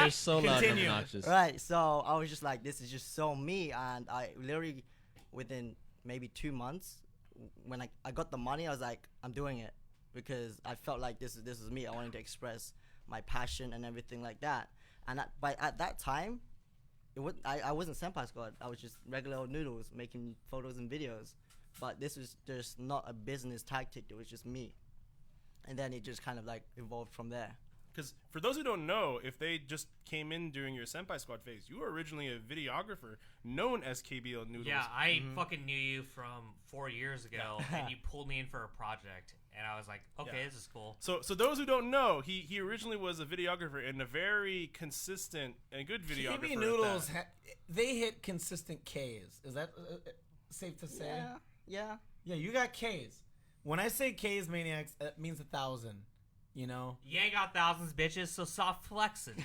You're so loud and Continue. obnoxious. Right, so I was just like, this is just so me, and I literally, within maybe 2 months, when I got the money, I was like, I'm doing it, because I felt like this is me. I wanted to express my passion and everything like that. And at that time, I wasn't Senpai Squad. I was just regular old Noodles making photos and videos, but this was just not a business tactic. It was just me, and then it just kind of like evolved from there. Because for those who don't know, if they just came in during your Senpai Squad phase, you were originally a videographer known as KBL Noodles. Yeah, I fucking knew you from 4 years ago, and you pulled me in for a project, and I was like, okay, Yeah. this is cool. So those who don't know, he originally was a videographer and a very consistent and good videographer. KB at Noodles, that. they hit consistent Ks. Is that safe to say? Yeah. Yeah, you got Ks. When I say Ks, maniacs, it means 1,000. You know? You ain't got thousands, bitches, so soft flexing.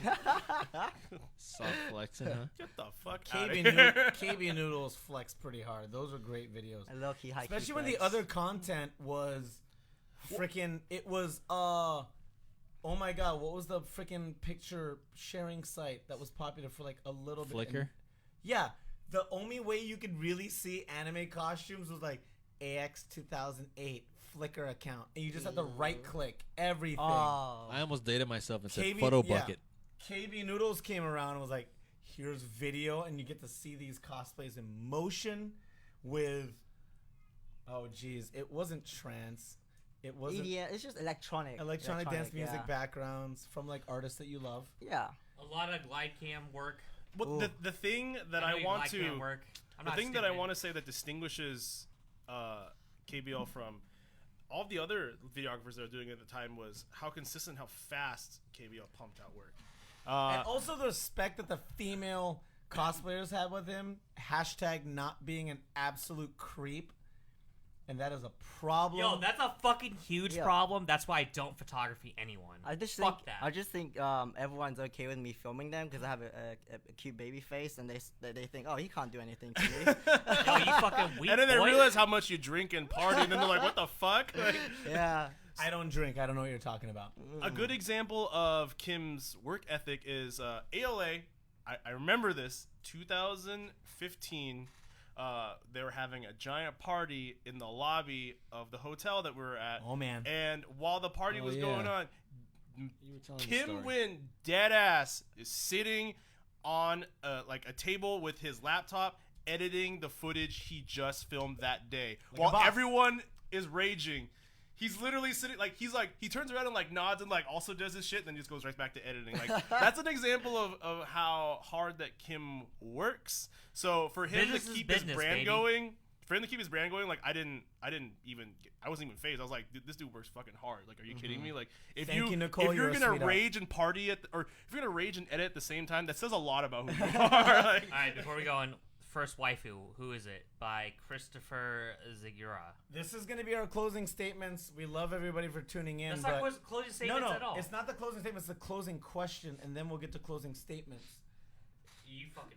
Soft flexing, huh? Get the fuck out of KB, here. KB Noodles flex pretty hard. Those are great videos. A low-key high. Especially when the other content was freaking. It was oh my god, what was the freaking picture sharing site that was popular for like a little bit? Flickr? Yeah, the only way you could really see anime costumes was like AX 2008 Flickr account, and you just had to right click everything. Oh. I almost dated myself and said KB photo yeah. bucket. KB Noodles came around and was like, here's video, and you get to see these cosplays in motion with, oh geez, it wasn't trance. It wasn't EDM. It's just electronic dance music yeah. backgrounds from like artists that you love. Yeah. A lot of glide cam work. But the thing that I know I your want glide cam to work. I'm the not thing that I stupid. want to say that distinguishes KBL from all the other videographers that were doing it at the time was how consistent, how fast KBL pumped out work. And also the respect that the female cosplayers had with him. Hashtag not being an absolute creep. And that is a problem. Yo, that's a fucking huge Yeah. problem. That's why I don't photography anyone. I just Fuck think that. I just think everyone's okay with me filming them because I have a cute baby face, and they think, oh, he can't do anything to me. Yo, you fucking weak And then they boy. realize how much you drink and party, and then they're like, "What the fuck?" Like, Yeah. I don't drink. I don't know what you're talking about. a good example of Kim's work ethic is ALA. I remember this 2015. They were having a giant party in the lobby of the hotel that we were at. Oh, man. And while the party Oh, was yeah. going on, You were telling the Kim story. Wynn deadass is sitting on like a table with his laptop editing the footage he just filmed that day Like a while boss. everyone is raging. He's literally sitting he turns around and like nods and like also does his shit and then just goes right back to editing. Like that's an example of how hard that Kim works. So for him Business to is keep his business, brand baby. going, like I wasn't even phased. I was like, dude, this dude works fucking hard. Like, are you kidding me? Like, if Thank you, Nicole, if you're you're a gonna sweetheart. rage and party or if you're gonna rage and edit at the same time, that says a lot about who you are. Like, All right, before we go on, first waifu. Who is it? By Christopher Zagura. This is going to be our closing statements. We love everybody for tuning in. That's but not closing statements no, at all. it's not the closing statement. It's the closing question, and then we'll get to closing statements. You fucking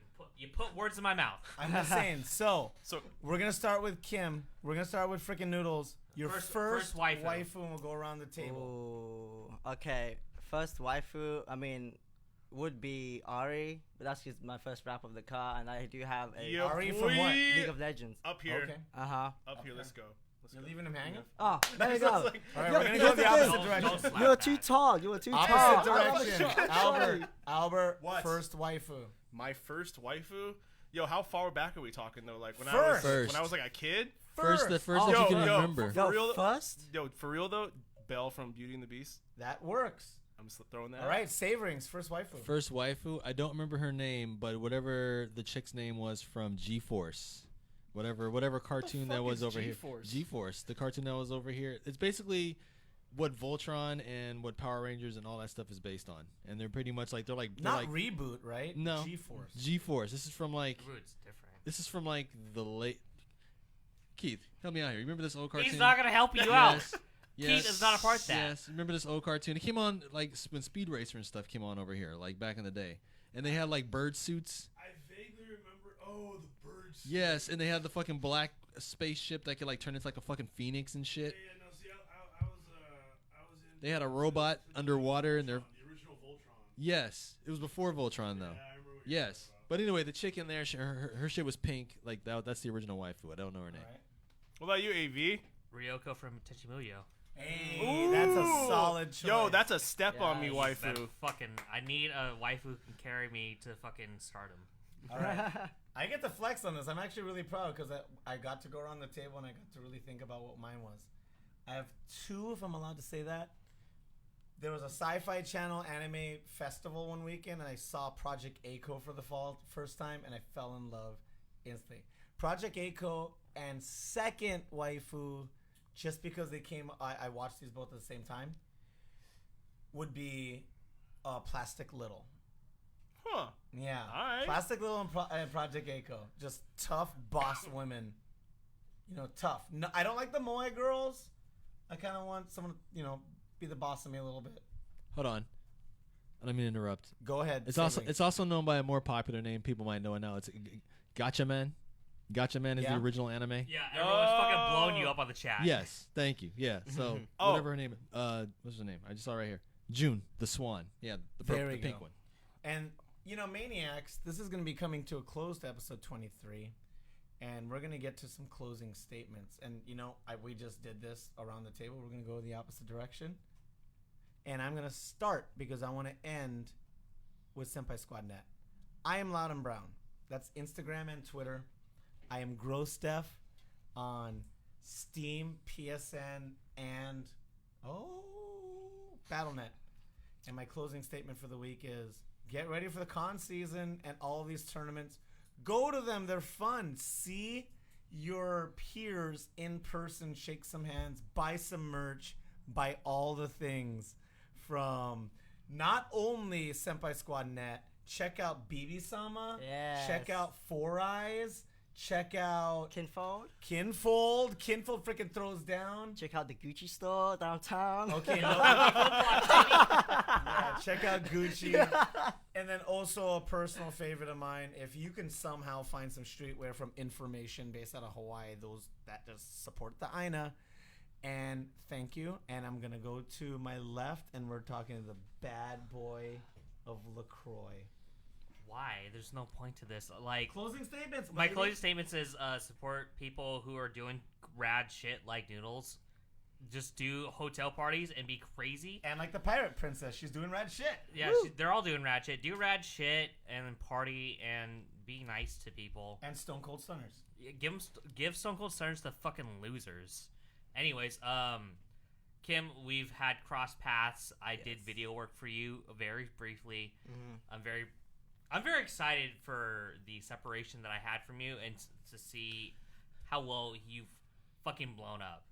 put words in my mouth. I'm just saying. So so we're gonna start with Kim. We're gonna start with freaking Noodles. Your First first waifu. waifu, and we'll go around the table. Ooh, okay. First waifu, I mean, would be Ari, but that's just my first rap of the car, and I do have a yeah, Ari boy. from what? League of Legends. Up here, Okay. up here. Let's go. Let's You're go. leaving him hanging. Oh, there you It's go. like- All right, Yo, we're gonna here's go the the opposite thing. direction. Don't slap You're that. too tall. You were too tall. Opposite I'm not direction. sure. Albert. Albert. What? First waifu. My first waifu. Yo, how far back are we talking though? Like when First. when I was like a kid. First, the first Oh, that you yo, can yo, remember. for Yo, real- first? Yo, for real though, Belle from Beauty and the Beast. That works. I'm just throwing that. All right, Saverings. First waifu. First waifu, I don't remember her name, but whatever the chick's name was from G-Force. Whatever cartoon that fuck was is over G-Force? here. G-Force, the cartoon that was over here. It's basically what Voltron and what Power Rangers and all that stuff is based on. And they're pretty much like they're Not like reboot, right? No. G-Force. G-Force. This is from like Root's different. this is from like the late Keith, help me out here. You remember this old cartoon? He's not gonna help you out. Yes. Keith is not a part of that. Yes, remember this old cartoon? It came on like when Speed Racer and stuff came on over here, like back in the day. And they had like bird suits. I vaguely remember. Oh, the birds. Yes, and they had the fucking black spaceship that could like turn into like a fucking phoenix and Yeah, shit. no, see, I was in. They had a robot underwater and they're The original Voltron. yes, it was before Voltron though. Yeah, I remember what you're Yes, talking about. but anyway, the chick in there, her shit was pink. Like that's the original waifu. I don't know her name. All right. What about you, AV? Ryoko from Techimuyo. Hey, that's a Ooh. solid choice. Yo, that's a step on me, Yes. That waifu. fucking. I need a waifu who can carry me to fucking stardom. All right. I get to flex on this. I'm actually really proud because I got to go around the table and I got to really think about what mine was. I have two, if I'm allowed to say that. There was a Sci-Fi Channel anime festival one weekend, and I saw Project A-ko for the first time, and I fell in love instantly. Project A-ko and second waifu, just because they came, I watched these both at the same time, would be Plastic Little. Huh. Yeah. Alright. Plastic Little and Project A-ko. Just tough boss women. You know, tough. No, I don't like the moe girls. I kind of want someone to, be the boss of me a little bit. Hold on, I don't mean to interrupt. Go ahead. It's also known by a more popular name. People might know it now. It's Gotcha Man. Gotcha Man is Yeah. the original anime. Yeah, everyone's fucking blowing you up on the chat. Yes, thank you. Yeah, so Oh. whatever her name. What's her name? I just saw it right here. June the Swan. Yeah, There we the pink go. one. And, Maniacs, this is going to be coming to a close to episode 23. And we're going to get to some closing statements. And, we just did this around the table. We're going to go the opposite direction. And I'm going to start because I want to end with Senpai Squad Net. I am Loud and Brown. That's Instagram and Twitter. I am Gross Steph on Steam, PSN, and Battle.net. And my closing statement for the week is get ready for the con season and all of these tournaments. Go to them. They're fun. See your peers in person. Shake some hands. Buy some merch. Buy all the things from not only Senpai Squad Net. Check out BB-sama. Yes. Check out Four Eyes. Check out Kinfold. Kinfold. Kinfold freaking throws down. Check out the Gucci store downtown. Okay, no. Yeah, check out Gucci. And then also a personal favorite of mine, if you can somehow find some streetwear from Information based out of Hawaii, those that just support the Aina. And thank you. And I'm going to go to my left, and we're talking to the bad boy of LaCroix. Why? There's no point to this. Like, Closing statements. my baby. closing statements is support people who are doing rad shit like Noodles. Just do hotel parties and be crazy. And like the pirate princess, she's doing rad shit. Yeah, they're all doing rad shit. Do rad shit and then party and be nice to people. And Stone Cold Stunners. Give Stone Cold Stunners to fucking losers. Anyways, Kim, we've had cross paths. I did video work for you very briefly. Mm-hmm. I'm very excited for the separation that I had from you and to see how well you've fucking blown up.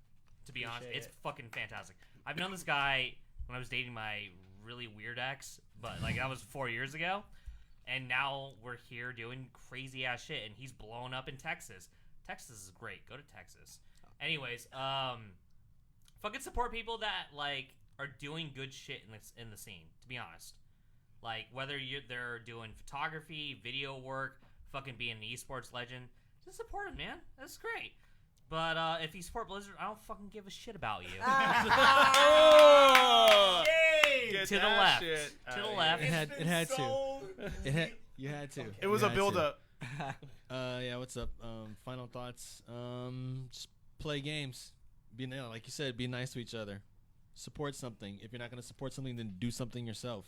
To be honest, it's fucking fantastic. I've known this guy when I was dating my really weird ex, but like that was 4 years ago, and now we're here doing crazy ass shit, and he's blown up in Texas. Texas is great. Go to Texas. Anyways, fucking support people that like are doing good shit in the scene. To be honest. Like, whether they're doing photography, video work, fucking being an esports legend, just support them, man. That's great. But if you support Blizzard, I don't fucking give a shit about you. Oh! Get To the that left. shit To outta the here. left. It had to. You had to. It was You a had build to. up. Yeah, what's up? Final thoughts. Just play games. Like you said, be nice to each other. Support something. If you're not going to support something, then do something yourself.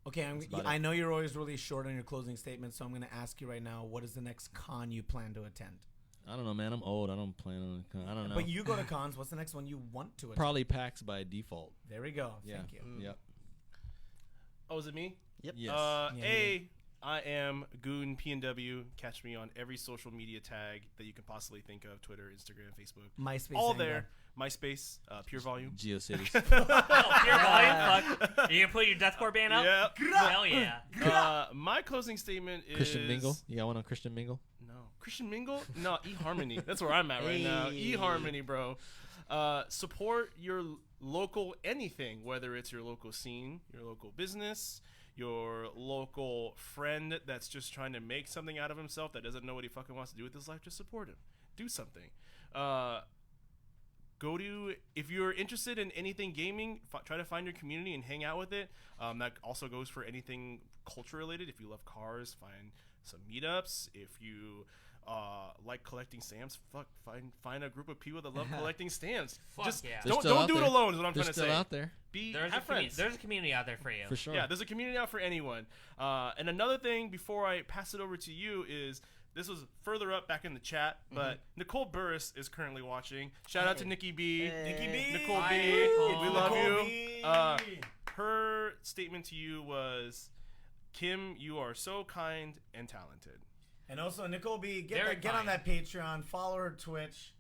Okay, about I know you're always really short on your closing statement, so I'm going to ask you right now, what is the next con you plan to attend? I don't know, man. I'm old. I don't plan on. I don't know. But you go to cons. What's the next one you want to attend? Probably PAX by default. There we go. Yeah. Thank you. Yep. Oh, is it me? Yep. Yes. Yeah, I am Goon PNW. Catch me on every social media tag that you can possibly think of: Twitter, Instagram, Facebook. MySpace. All ain't there. MySpace, Pure Volume. GeoCities. Pure volume, fuck. Are you gonna put your deathcore band up? Yep. Hell yeah. My closing statement is Christian Mingle. You got one on Christian Mingle? No, Christian Mingle. No, eHarmony. That's where I'm at right now. Hey. eHarmony, bro. Support your local anything, whether it's your local scene, your local business, your local friend that's just trying to make something out of himself that doesn't know what he fucking wants to do with his life. Just support him. Do something. If you're interested in anything gaming, try to find your community and hang out with it. That also goes for anything culture related. If you love cars, find some meetups. If you like collecting stamps, find a group of people that love collecting stamps. Fuck Just yeah. They're don't still out do it there. alone. Is what I'm They're trying to still say. out there. Have friends. There's a community out there for you. For sure. Yeah, there's a community out for anyone. And another thing before I pass it over to you is, this was further up back in the chat, but Nicole Burris is currently watching. Shout out to Nikki B. Hey. Nikki B. Nicole Hi, B. Nicole. We love Nicole you. B. Her statement to you was, Kim, you are so kind and talented. And also, Nicole B, Very get on kind. that Patreon. Follow her Twitch.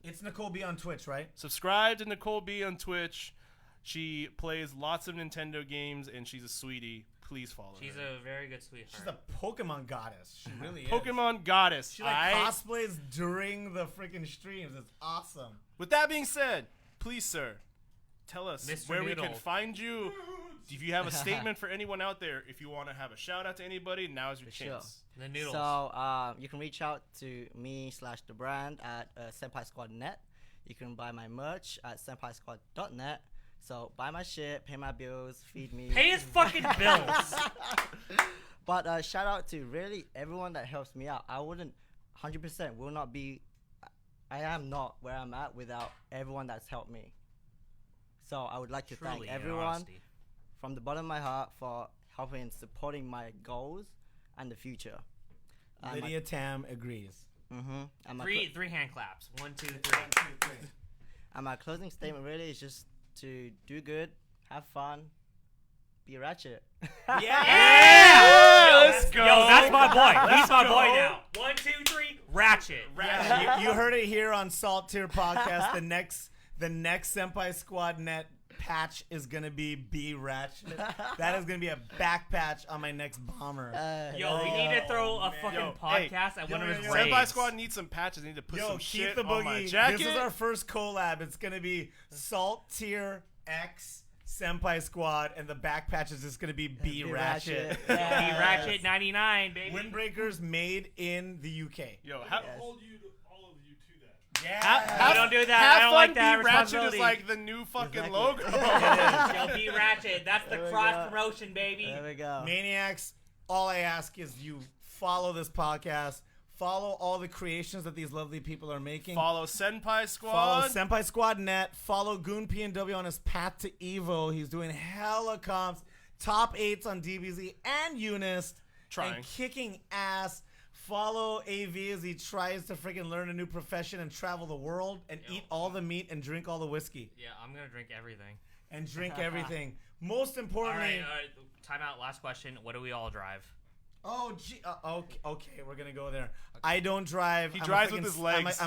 It's Nicole B on Twitch, right? Subscribe to Nicole B on Twitch. She plays lots of Nintendo games, and she's a sweetie. Please follow She's her. a very good sweetheart. She's a Pokemon goddess. She really is. Pokemon goddess. She like aight? cosplays during the freaking streams. It's awesome. With that being said, please, sir, tell us Mr. where we can Noodle. find you. If you have a statement for anyone out there, if you want to have a shout out to anybody, now's your For sure. chance. The noodles. So you can reach out to me / the brand at Senpai Squad Net. You can buy my merch at senpaisquad.net. So buy my shit, pay my bills, feed me. Pay his fucking bills. But shout out to really everyone that helps me out. I wouldn't 100% will not be. I am not where I'm at without everyone that's helped me. So I would like to Truly, thank in everyone honesty. from the bottom of my heart for helping and supporting my goals and the future. Lydia Tam agrees. Mm-hmm. And my, Three hand claps. 1, 2, 3. and my closing statement really is just to do good, have fun, be ratchet. Yeah! Let's go. Yo, that's my boy. He's my go. boy now. 1, 2, 3. Ratchet. Yeah, you heard it here on Salt Tier Podcast. The next Senpai Squad Net patch is gonna be Ratchet. That is gonna be a back patch on my next bomber. Yo, we need to throw a man. fucking Yo, podcast at one of his yo, raids. Senpai Squad needs some patches. They need to put Yo, some keep shit the on my boogie. jacket. This is our first collab. It's gonna be Salt Tier X Senpai Squad, and the back patch is just gonna be B Ratchet. Be Ratchet 99, baby. Windbreakers made in the UK. Yo, Hold you to, all of you to that. Yeah. We don't do that. Have I don't fun, like that Be Ratchet responsibility. is like the new fucking Exactly. logo. Yo, be Ratchet. That's the There we cross go. promotion, baby. There we go. Maniacs, all I ask is you follow this podcast, follow all the creations that these lovely people are making. Follow Senpai Squad. Follow Senpai Squad Net. Follow Goon PNW on his path to Evo. He's doing hella comps, top 8s on DBZ and Unist, Trying. and kicking ass. Follow AV as he tries to freaking learn a new profession and travel the world and Yo. eat all the meat and drink all the whiskey Yeah, I'm gonna drink everything. and drink everything. Most importantly, All right. Time out. Last question. What do we all drive? oh, gee, okay, we're gonna go there. I don't drive. He I'm a drives with freaking his I'm legs.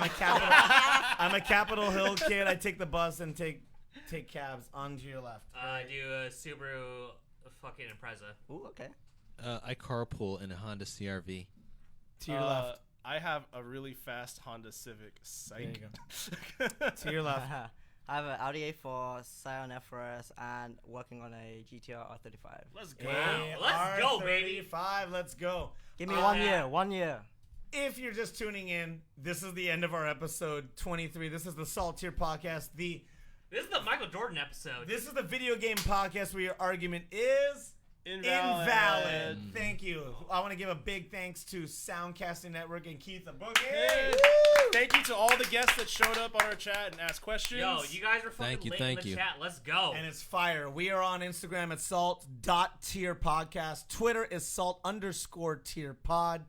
I'm a Capitol Hill kid. I take the bus and take cabs onto your left. I do a Subaru fucking Impreza. Ooh, okay. I carpool in a Honda CRV. To your left. I have a really fast Honda Civic. Psych. There To your left. I have an Audi A4, Scion FRS, and working on a GTR R35. Let's go. Let's go, baby. R35, let's go. Give me Yeah. 1 year. If you're just tuning in, this is the end of our episode 23. This is the Salt Tier Podcast. This is the Michael Jordan episode. This is the video game podcast where your argument is invalid. Thank you. I want to give a big thanks to Soundcasting Network and Keith the Boogie. Hey. Thank you to all the guests that showed up on our chat and asked questions. Yo, you guys are fucking Thank you, lit thank in the you. chat. Let's go. And it's fire. We are on Instagram at salt.tierpodcast. Twitter is salt_tierpod.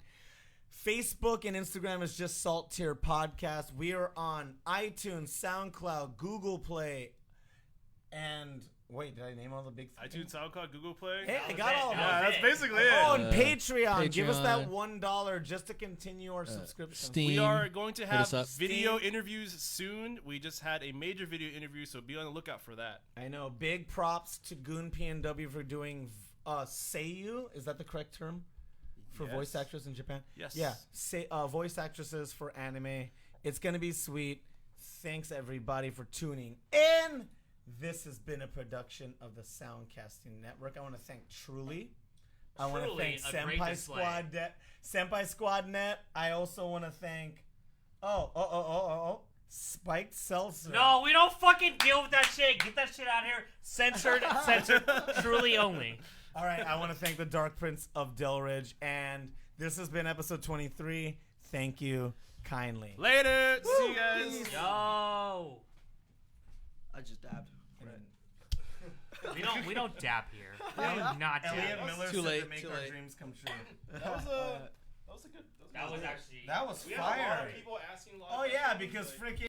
Facebook and Instagram is just Salt Tier Podcast. We are on iTunes, SoundCloud, Google Play, and wait, did I name all the big things? iTunes, SoundCloud, Google Play. Hey, I was got it. all of Yeah, them. that's basically Oh, it. and Patreon. Give us that Patreon. $1 just to continue our subscription. Steam. We are going to have us up. video Steam. interviews soon. We just had a major video interview, so be on the lookout for that. I know. Big props to Goon PNW for doing Seiyu. Is that the correct term for Yes. voice actors in Japan? Yes. Yeah. Voice actresses for anime. It's going to be sweet. Thanks, everybody, for tuning in. This has been a production of the Soundcasting Network. I want to thank Truly. I want to Truly, thank a great Senpai display. Senpai Squad Net. I also want to thank Spiked Seltzer. No, we don't fucking deal with that shit. Get that shit out of here. Censored, truly only. All right, I want to thank the Dark Prince of Delridge, and this has been episode 23. Thank you kindly. Later. See you guys. Peace. Yo. I just dabbed. We don't dap here. We do not dap. Elliot Miller Too said late, to make too our late. dreams come true. That was a good. That was actually. That was We had a lot fire. of people asking a lot of Oh yeah, questions, because like- freaking.